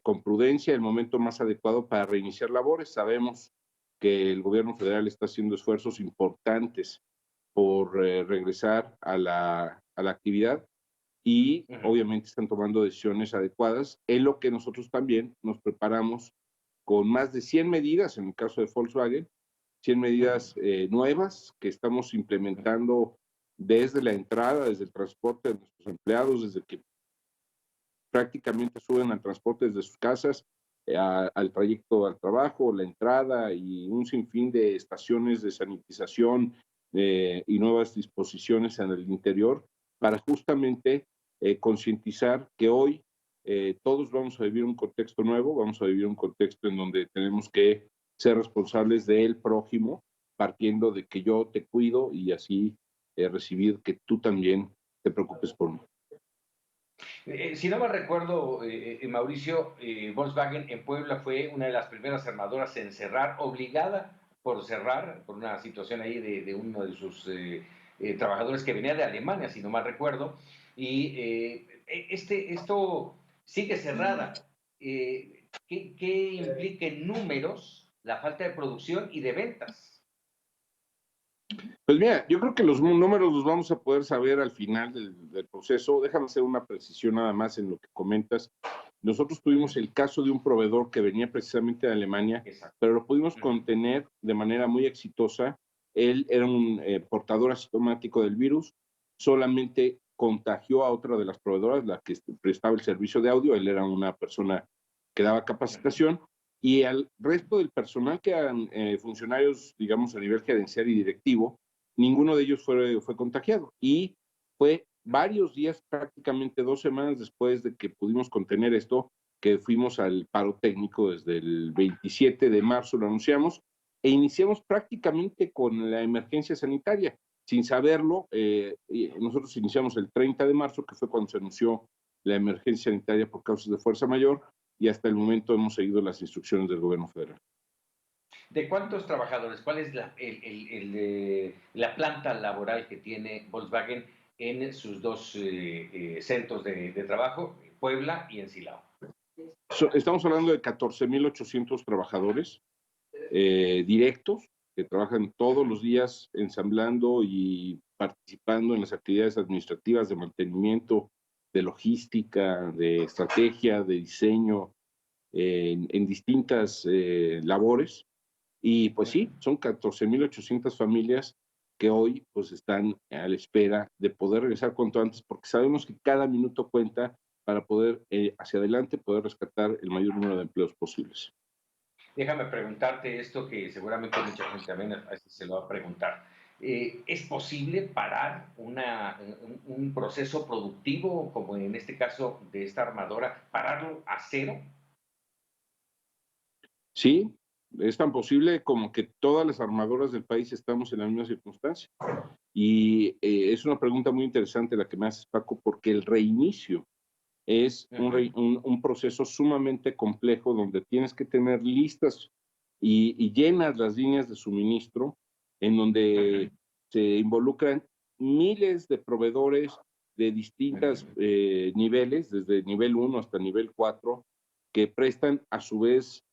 con prudencia el momento más adecuado para reiniciar labores. Sabemos que el gobierno federal está haciendo esfuerzos importantes por regresar a la actividad y obviamente están tomando decisiones adecuadas, en lo que nosotros también nos preparamos con más de 100 medidas, en el caso de Volkswagen, 100 medidas nuevas que estamos implementando desde la entrada, desde el transporte de nuestros empleados, desde que prácticamente suben al transporte desde sus casas, al trayecto al trabajo, la entrada y un sinfín de estaciones de sanitización y nuevas disposiciones en el interior para justamente concientizar que hoy todos vamos a vivir un contexto nuevo, vamos a vivir un contexto en donde tenemos que ser responsables del prójimo, partiendo de que yo te cuido y así recibir que tú también te preocupes por mí. Si no me recuerdo, Mauricio, Volkswagen en Puebla fue una de las primeras armadoras en cerrar, obligada por cerrar, por una situación ahí de uno de sus trabajadores que venía de Alemania, si no mal recuerdo, y esto sigue cerrada. ¿Qué implica en números la falta de producción y de ventas? Pues mira, yo creo que los números los vamos a poder saber al final del proceso. Déjame hacer una precisión nada más en lo que comentas. Nosotros tuvimos el caso de un proveedor que venía precisamente de Alemania, pero lo pudimos contener de manera muy exitosa. Él era un portador asintomático del virus, solamente contagió a otra de las proveedoras, la que prestaba el servicio de audio. Él era una persona que daba capacitación, y al resto del personal, que eran funcionarios, digamos, a nivel gerencial y directivo, ninguno de ellos fue contagiado. Y fue varios días, prácticamente 2 semanas después de que pudimos contener esto, que fuimos al paro técnico. Desde el 27 de marzo lo anunciamos e iniciamos prácticamente con la emergencia sanitaria. Sin saberlo, nosotros iniciamos el 30 de marzo, que fue cuando se anunció la emergencia sanitaria por causas de fuerza mayor, y hasta el momento hemos seguido las instrucciones del gobierno federal. ¿De cuántos trabajadores? ¿Cuál es la planta laboral que tiene Volkswagen en sus dos centros de trabajo, Puebla y en Silao? Estamos hablando de 14,800 trabajadores directos que trabajan todos los días ensamblando y participando en las actividades administrativas de mantenimiento, de logística, de estrategia, de diseño, en distintas labores. Y pues sí, son 14,800 familias que hoy pues están a la espera de poder regresar cuanto antes, porque sabemos que cada minuto cuenta para poder hacia adelante poder rescatar el mayor número de empleos posibles. Déjame preguntarte esto, que seguramente mucha gente también a veces se lo va a preguntar. ¿Es posible parar un proceso productivo, como en este caso de esta armadora, pararlo a cero? Sí, es tan posible como que todas las armadoras del país estamos en la misma circunstancia. Y es una pregunta muy interesante la que me haces, Paco, porque el reinicio es un proceso sumamente complejo, donde tienes que tener listas y llenas las líneas de suministro, en donde se involucran miles de proveedores de distintos niveles, desde nivel 1 hasta nivel 4, que prestan a su vez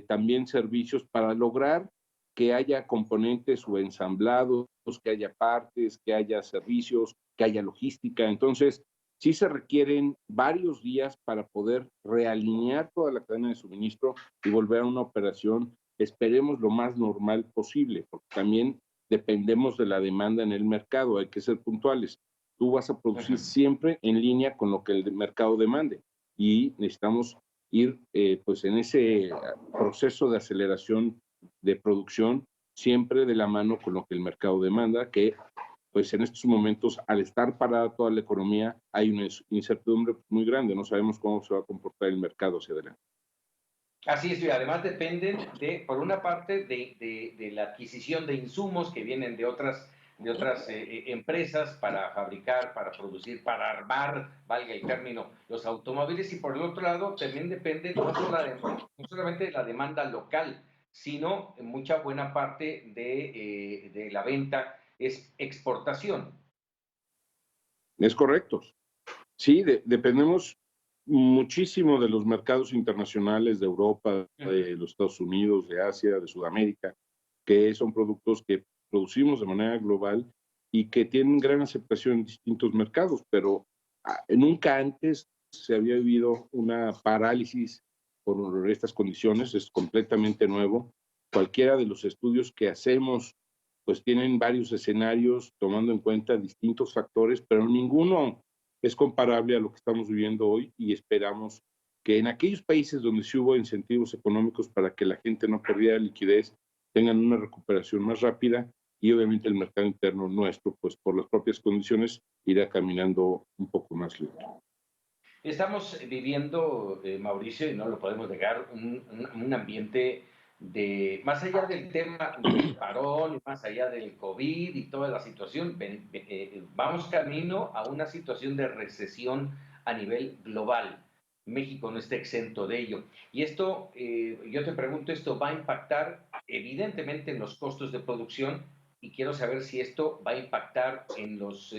también servicios para lograr que haya componentes o ensamblados, que haya partes, que haya servicios, que haya logística. Entonces, sí se requieren varios días para poder realinear toda la cadena de suministro y volver a una operación, esperemos, lo más normal posible, porque también dependemos de la demanda en el mercado, hay que ser puntuales. Tú vas a producir siempre en línea con lo que el mercado demande y necesitamos ir pues en ese proceso de aceleración de producción siempre de la mano con lo que el mercado demanda, que pues en estos momentos, al estar parada toda la economía, hay una incertidumbre muy grande, no sabemos cómo se va a comportar el mercado hacia adelante. Así es, y además dependen por una parte, de la adquisición de insumos que vienen de otras empresas para fabricar, para producir, para armar, valga el término, los automóviles, y por el otro lado también depende no solamente de la demanda local, sino en mucha buena parte de la venta es exportación. Es correcto. Sí, dependemos muchísimo de los mercados internacionales de Europa, de los Estados Unidos, de Asia, de Sudamérica, que son productos que producimos de manera global y que tienen gran aceptación en distintos mercados, pero nunca antes se había vivido una parálisis por estas condiciones, es completamente nuevo. Cualquiera de los estudios que hacemos pues tienen varios escenarios tomando en cuenta distintos factores, pero ninguno es comparable a lo que estamos viviendo hoy y esperamos que en aquellos países donde sí hubo incentivos económicos para que la gente no perdiera liquidez, tengan una recuperación más rápida y obviamente el mercado interno nuestro, pues por las propias condiciones, irá caminando un poco más lento. Estamos viviendo, Mauricio, y no lo podemos negar, un ambiente más allá del tema del parón, más allá del COVID y toda la situación, vamos camino a una situación de recesión a nivel global. México no está exento de ello. Y esto, yo te pregunto, ¿esto va a impactar evidentemente en los costos de producción? Y quiero saber si esto va a impactar en los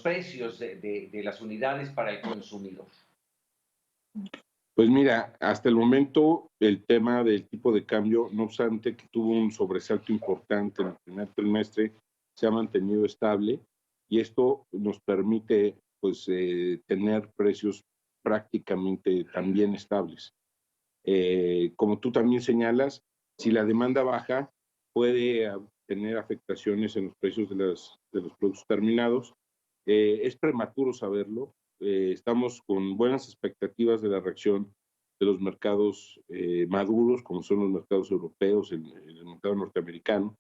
precios de las unidades para el consumidor. Pues mira, hasta el momento el tema del tipo de cambio, no obstante que tuvo un sobresalto importante en el primer trimestre, se ha mantenido estable y esto nos permite pues tener precios prácticamente también estables. Como tú también señalas, si la demanda baja, puede tener afectaciones en los precios de los productos terminados. Es prematuro saberlo. Estamos con buenas expectativas de la reacción de los mercados maduros, como son los mercados europeos, el mercado norteamericano,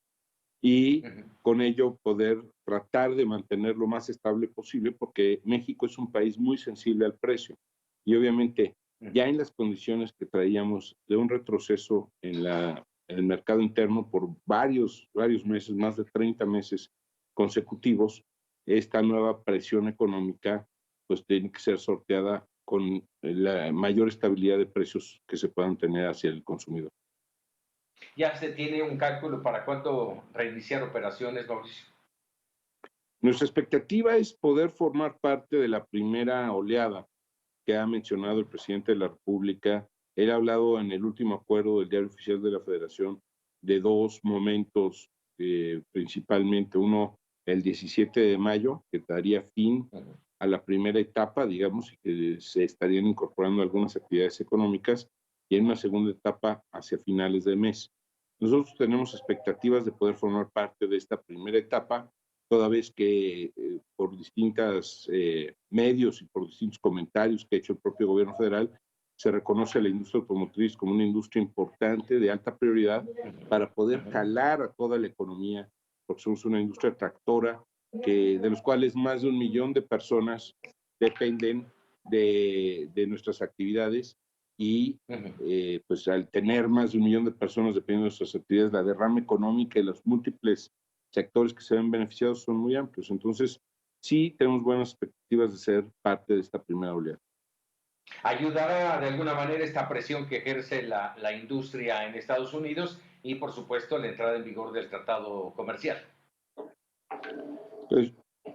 y con ello poder tratar de mantener lo más estable posible, porque México es un país muy sensible al precio. Y obviamente, ya en las condiciones que traíamos de un retroceso en el mercado interno por varios meses, más de 30 meses consecutivos, esta nueva presión económica pues tiene que ser sorteada con la mayor estabilidad de precios que se puedan tener hacia el consumidor. ¿Ya se tiene un cálculo para cuándo reiniciar operaciones, Mauricio? Nuestra expectativa es poder formar parte de la primera oleada que ha mencionado el presidente de la República. Él ha hablado en el último acuerdo del Diario Oficial de la Federación de dos momentos, principalmente uno el 17 de mayo, que daría fin a la primera etapa, digamos, y que se estarían incorporando algunas actividades económicas, y en una segunda etapa hacia finales de mes. Nosotros tenemos expectativas de poder formar parte de esta primera etapa, toda vez que por distintos medios y por distintos comentarios que ha hecho el propio gobierno federal, se reconoce a la industria automotriz como una industria importante, de alta prioridad, para poder jalar a toda la economía, porque somos una industria tractora, de los cuales más de 1 millón de personas dependen de nuestras actividades, y pues al tener más de 1 millón de personas dependiendo de nuestras actividades, la derrama económica y los múltiples sectores que se ven beneficiados son muy amplios. Entonces, sí tenemos buenas expectativas de ser parte de esta primera oleada. ¿Ayudará de alguna manera esta presión que ejerce la industria en Estados Unidos y, por supuesto, la entrada en vigor del tratado comercial?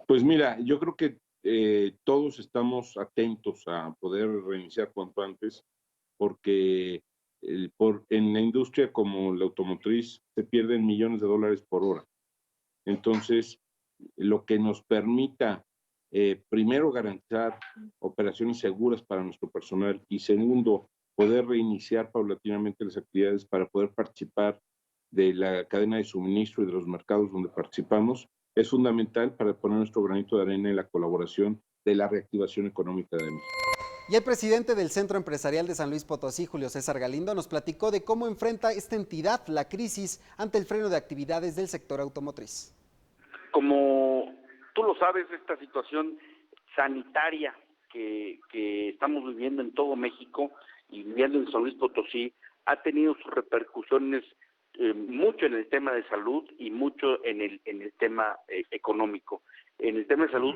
Pues mira, yo creo que todos estamos atentos a poder reiniciar cuanto antes, porque en la industria como la automotriz se pierden millones de dólares por hora. Entonces, lo que nos permita, primero, garantizar operaciones seguras para nuestro personal y segundo, poder reiniciar paulatinamente las actividades para poder participar de la cadena de suministro y de los mercados donde participamos, es fundamental para poner nuestro granito de arena en la colaboración de la reactivación económica de México. Y el presidente del Centro Empresarial de San Luis Potosí, Julio César Galindo, nos platicó de cómo enfrenta esta entidad la crisis ante el freno de actividades del sector automotriz. Como tú lo sabes, esta situación sanitaria que estamos viviendo en todo México y viviendo en San Luis Potosí ha tenido sus repercusiones mucho en el tema de salud y mucho en el tema económico. En el tema de salud,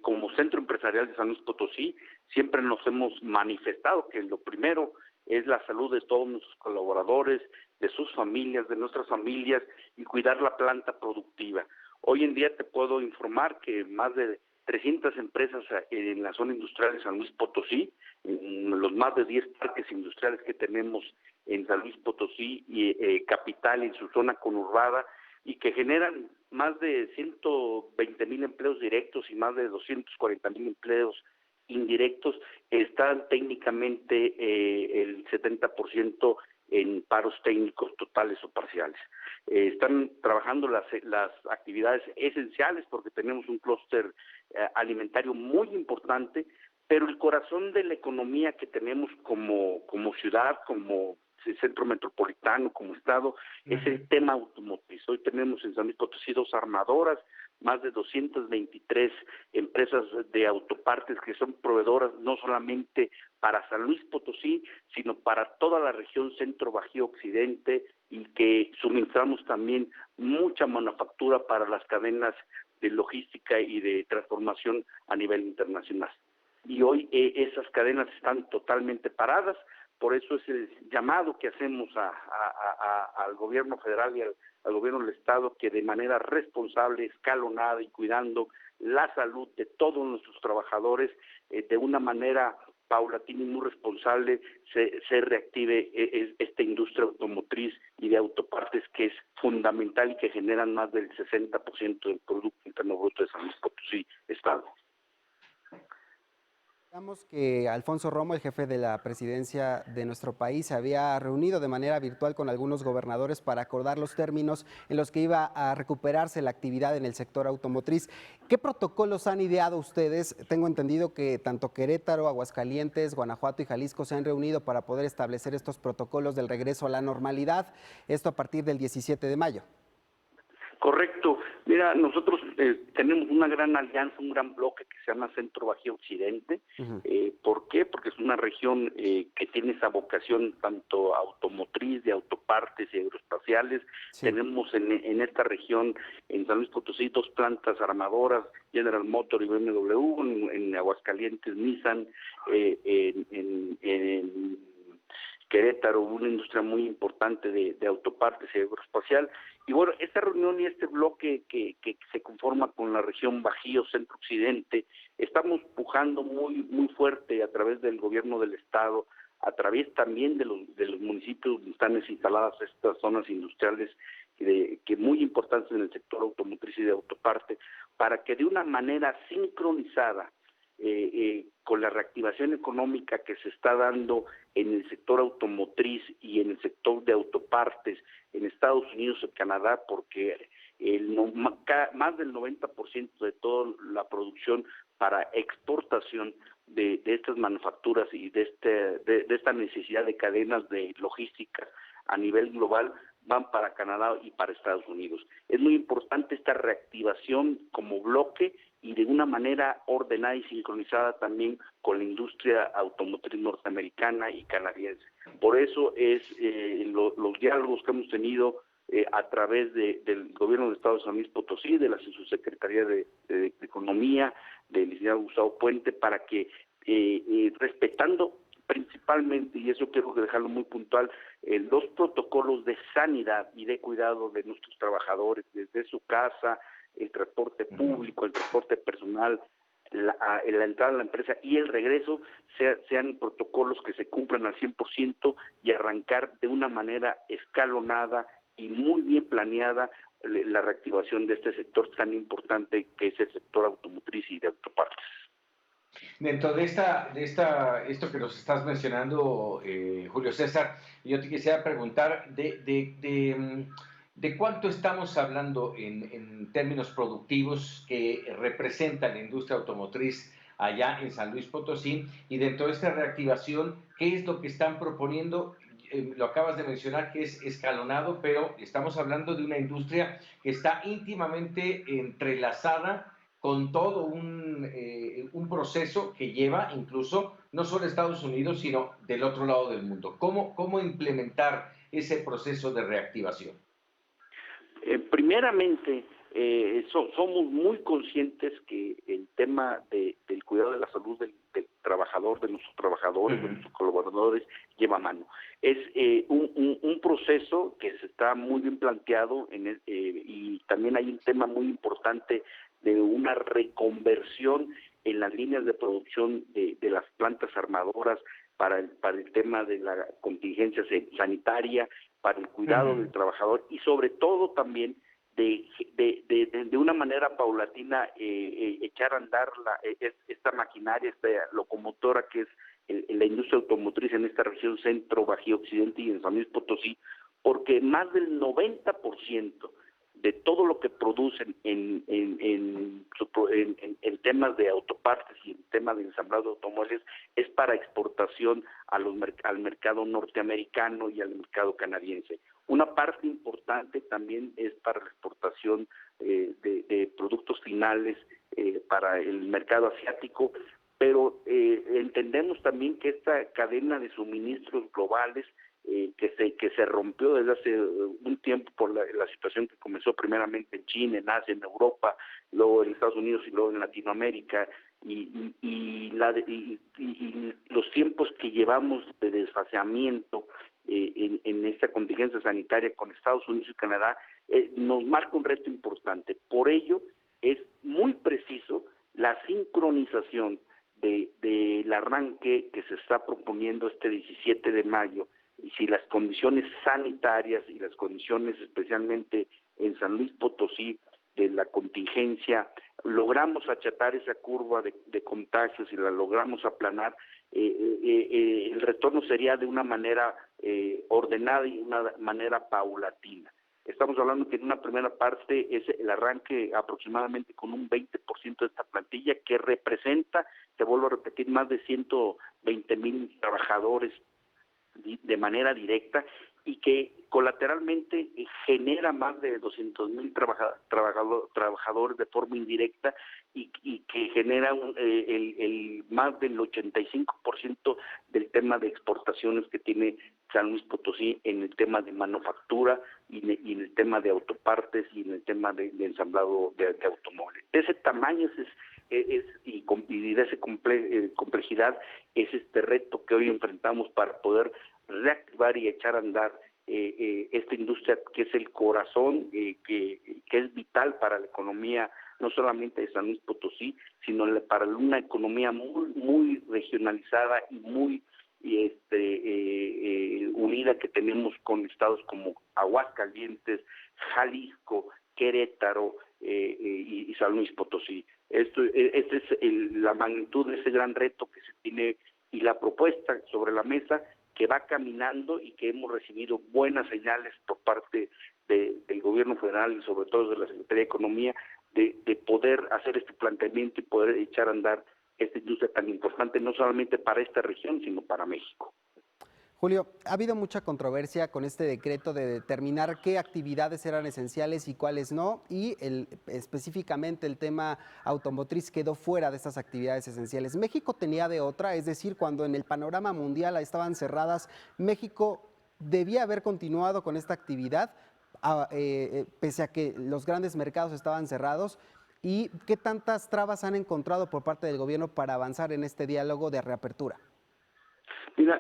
como Centro Empresarial de San Luis Potosí, siempre nos hemos manifestado que lo primero es la salud de todos nuestros colaboradores, de sus familias, de nuestras familias y cuidar la planta productiva. Hoy en día te puedo informar que más de 300 empresas en la zona industrial de San Luis Potosí, en los más de 10 parques industriales que tenemos en San Luis Potosí y capital en su zona conurbada, y que generan más de 120,000 empleos directos y más de 240,000 empleos indirectos, están técnicamente el 70% en paros técnicos totales o parciales. Están trabajando las actividades esenciales porque tenemos un clúster alimentario muy importante, pero el corazón de la economía que tenemos como ciudad, como centro metropolitano, como estado, es el tema automotriz. Hoy tenemos en San Luis Potosí 2 armadoras, más de 223 empresas de autopartes que son proveedoras no solamente para San Luis Potosí, sino para toda la región centro, bajío, occidente, y que suministramos también mucha manufactura para las cadenas de logística y de transformación a nivel internacional. Y hoy esas cadenas están totalmente paradas. Por eso es el llamado que hacemos al gobierno federal y al gobierno del estado, que de manera responsable, escalonada y cuidando la salud de todos nuestros trabajadores, de una manera paulatina y muy responsable, se reactive esta industria automotriz y de autopartes, que es fundamental y que generan más del 60% del Producto Interno Bruto de San Luis Potosí, estado. Digamos que Alfonso Romo, el jefe de la presidencia de nuestro país, se había reunido de manera virtual con algunos gobernadores para acordar los términos en los que iba a recuperarse la actividad en el sector automotriz. ¿Qué protocolos han ideado ustedes? Tengo entendido que tanto Querétaro, Aguascalientes, Guanajuato y Jalisco se han reunido para poder establecer estos protocolos del regreso a la normalidad, esto a partir del 17 de mayo. Correcto. Mira, nosotros tenemos una gran alianza, un gran bloque que se llama Centro Bajío Occidente. ¿Por qué? Porque es una región que tiene esa vocación tanto automotriz, de autopartes y aeroespaciales. Sí. Tenemos en esta región, en San Luis Potosí, 2 plantas armadoras, General Motors y BMW, en Aguascalientes, Nissan, en Querétaro, una industria muy importante de autopartes y aeroespacial. Y bueno, esta reunión y este bloque que se conforma con la región Bajío, Centro Occidente, estamos pujando muy fuerte a través del gobierno del estado, a través también de los municipios donde están instaladas estas zonas industriales que muy importantes en el sector automotriz y de autoparte, para que de una manera sincronizada con la reactivación económica que se está dando en el sector automotriz y en el sector de autopartes en Estados Unidos y Canadá, porque más del 90% de toda la producción para exportación de estas manufacturas y de esta necesidad de cadenas de logística a nivel global van para Canadá y para Estados Unidos. Es muy importante esta reactivación como bloque y de una manera ordenada y sincronizada también con la industria automotriz norteamericana y canadiense. Por eso es los diálogos que hemos tenido a través del gobierno del Estado de San Luis Potosí, de la Subsecretaría de Economía, del licenciado Gustavo Puente, para que respetando principalmente, y eso quiero dejarlo muy puntual, los protocolos de sanidad y de cuidado de nuestros trabajadores, desde su casa, el transporte público, el transporte personal, la entrada a la empresa y el regreso sean protocolos que se cumplan al 100% y arrancar de una manera escalonada y muy bien planeada la reactivación de este sector tan importante que es el sector automotriz y de autopartes. Dentro de esto que nos estás mencionando, Julio César, yo te quisiera preguntar de cuánto estamos hablando en términos productivos que representa la industria automotriz allá en San Luis Potosí, y dentro de esta reactivación, ¿qué es lo que están proponiendo? Lo acabas de mencionar, que es escalonado, pero estamos hablando de una industria que está íntimamente entrelazada con todo un proceso que lleva incluso no solo Estados Unidos, sino del otro lado del mundo. ¿Cómo implementar ese proceso de reactivación? Primeramente, somos muy conscientes que el tema del cuidado de la salud del trabajador, de nuestros trabajadores, de nuestros colaboradores, lleva mano. Es un proceso que se está muy bien planteado y también hay un tema muy importante de una reconversión en las líneas de producción de las plantas armadoras para el tema de la contingencia sanitaria, para el cuidado del trabajador y sobre todo también de una manera paulatina echar a andar esta maquinaria, esta locomotora que es la industria automotriz en esta región centro, bajío occidente y en San Luis Potosí, porque más del 90% de todo lo que producen en temas de autopartes y en temas de ensamblado de automóviles es para exportación al mercado norteamericano y al mercado canadiense. Una parte importante también es para la exportación de productos finales para el mercado asiático, pero entendemos también que esta cadena de suministros globales que se rompió desde hace un tiempo por la situación que comenzó primeramente en China, en Asia, en Europa, luego en Estados Unidos y luego en Latinoamérica, y los tiempos que llevamos de desfaseamiento en esta contingencia sanitaria con Estados Unidos y Canadá nos marca un reto importante. Por ello es muy preciso la sincronización del arranque que se está proponiendo este 17 de mayo, y si las condiciones sanitarias y las condiciones especialmente en San Luis Potosí de la contingencia logramos achatar esa curva de contagios y la logramos aplanar, el retorno sería de una manera ordenada y una manera paulatina. Estamos hablando que en una primera parte es el arranque aproximadamente con un 20% de esta plantilla que representa, te vuelvo a repetir, más de 120,000 trabajadores de manera directa y que colateralmente genera más de 200,000 trabajadores de forma indirecta y que genera más del 85% del tema de exportaciones que tiene San Luis Potosí en el tema de manufactura y en el tema de autopartes y en el tema de ensamblado de automóviles. De ese tamaño y de esa complejidad es este reto que hoy enfrentamos para poder reactivar y echar a andar esta industria que es el corazón, que es vital para la economía no solamente de San Luis Potosí, sino para una economía muy regionalizada y muy unida que tenemos con estados como Aguascalientes, Jalisco, Querétaro y San Luis Potosí. Esta es la magnitud de ese gran reto que se tiene y la propuesta sobre la mesa que va caminando y que hemos recibido buenas señales por parte del gobierno federal y sobre todo de la Secretaría de Economía de poder hacer este planteamiento y poder echar a andar esta industria tan importante no solamente para esta región sino para México. Julio, ha habido mucha controversia con este decreto de determinar qué actividades eran esenciales y cuáles no, y específicamente el tema automotriz quedó fuera de estas actividades esenciales. México tenía de otra, es decir, cuando en el panorama mundial estaban cerradas, México debía haber continuado con esta actividad, pese a que los grandes mercados estaban cerrados. ¿Y qué tantas trabas han encontrado por parte del gobierno para avanzar en este diálogo de reapertura? Mira,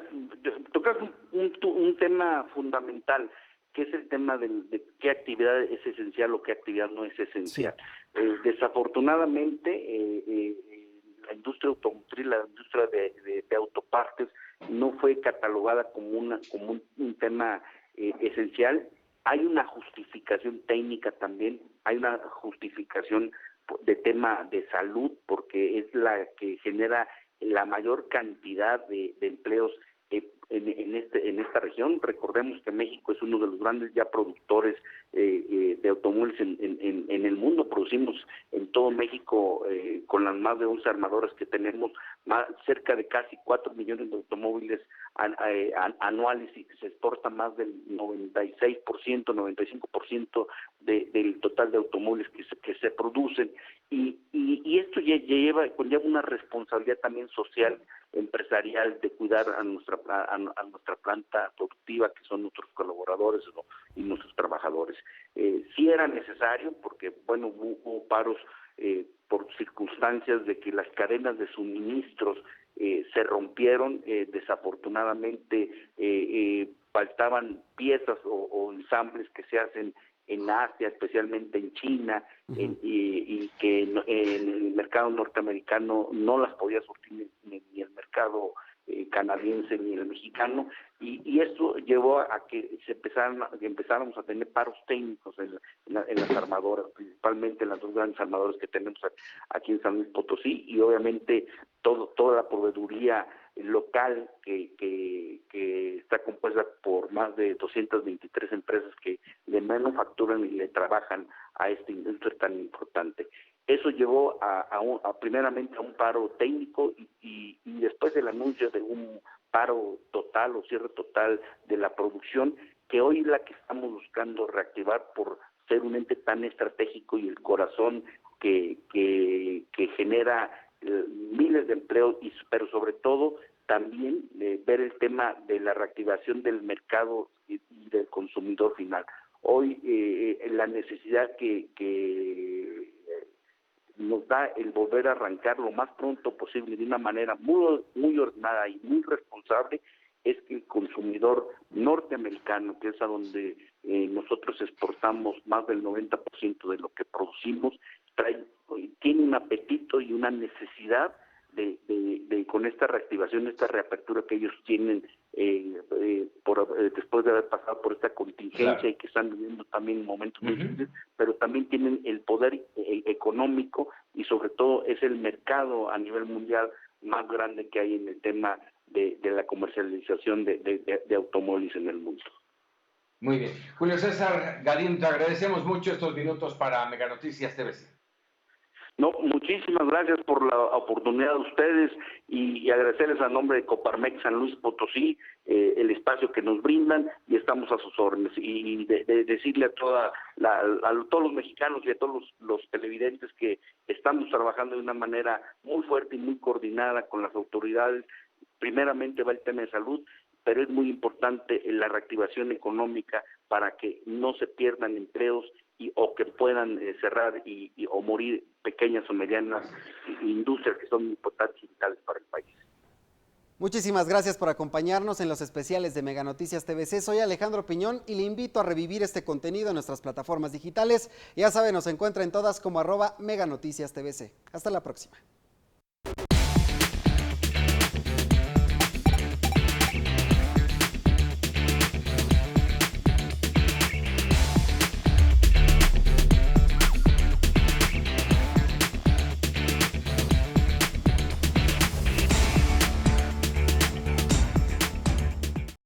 tocas un tema fundamental, que es el tema de qué actividad es esencial o qué actividad no es esencial. Sí. Desafortunadamente, la industria automotriz, la industria de autopartes, no fue catalogada como un tema esencial. Hay una justificación técnica también, hay una justificación de tema de salud, porque es la que genera la mayor cantidad de empleos en esta región. Recordemos que México es uno de los grandes ya productores de automóviles en el mundo. Producimos en todo México, con las más de 11 armadoras que tenemos, cerca de casi 4 millones de automóviles anuales, y se exporta más del 96%, 95% del total de automóviles que se producen. Y esto lleva una responsabilidad también social, empresarial, de cuidar a nuestra planta productiva, que son nuestros colaboradores y nuestros trabajadores. Sí era necesario, porque hubo paros por circunstancias de que las cadenas de suministros se rompieron, desafortunadamente faltaban piezas o ensambles que se hacen en Asia, especialmente en China, y que en el mercado norteamericano no las podía surtir ni el mercado canadiense ni el mexicano, y esto llevó a que empezáramos a tener paros técnicos en las armadoras, principalmente en las dos grandes armadoras que tenemos aquí en San Luis Potosí, y obviamente toda la proveeduría local que está compuesta por más de 223 empresas que le manufacturan y le trabajan a esta industria tan importante. Eso llevó primeramente a un paro técnico, y después del anuncio de un paro total o cierre total de la producción, que hoy es la que estamos buscando reactivar por ser un ente tan estratégico y el corazón que genera miles de empleos, pero sobre todo también ver el tema de la reactivación del mercado y del consumidor final. Hoy la necesidad que nos da el volver a arrancar lo más pronto posible, de una manera muy ordenada y muy responsable, es que el consumidor norteamericano, que es a donde nosotros exportamos más del 90% de lo que producimos, tiene un apetito y una necesidad de con esta reactivación, esta reapertura que ellos tienen después de haber pasado por esta contingencia, claro, y que están viviendo también momentos muy difíciles, pero también tienen el poder económico, y sobre todo es el mercado a nivel mundial más grande que hay en el tema de la comercialización de automóviles en el mundo. Muy bien. Julio César Gadín, te agradecemos mucho estos minutos para Mega Noticias TVC. No, muchísimas gracias por la oportunidad de ustedes, y agradecerles a nombre de Coparmex San Luis Potosí el espacio que nos brindan, y estamos a sus órdenes, y decirle a todos los mexicanos y a todos los televidentes que estamos trabajando de una manera muy fuerte y muy coordinada con las autoridades. Primeramente va el tema de salud, pero es muy importante la reactivación económica para que no se pierdan empleos o que puedan cerrar o morir pequeñas o medianas industrias que son importantes y vitales para el país. Muchísimas gracias por acompañarnos en los especiales de Mega Noticias TVC. Soy Alejandro Piñón y le invito a revivir este contenido en nuestras plataformas digitales. Ya saben, nos encuentra en todas como @Mega Noticias TVC. Hasta la próxima.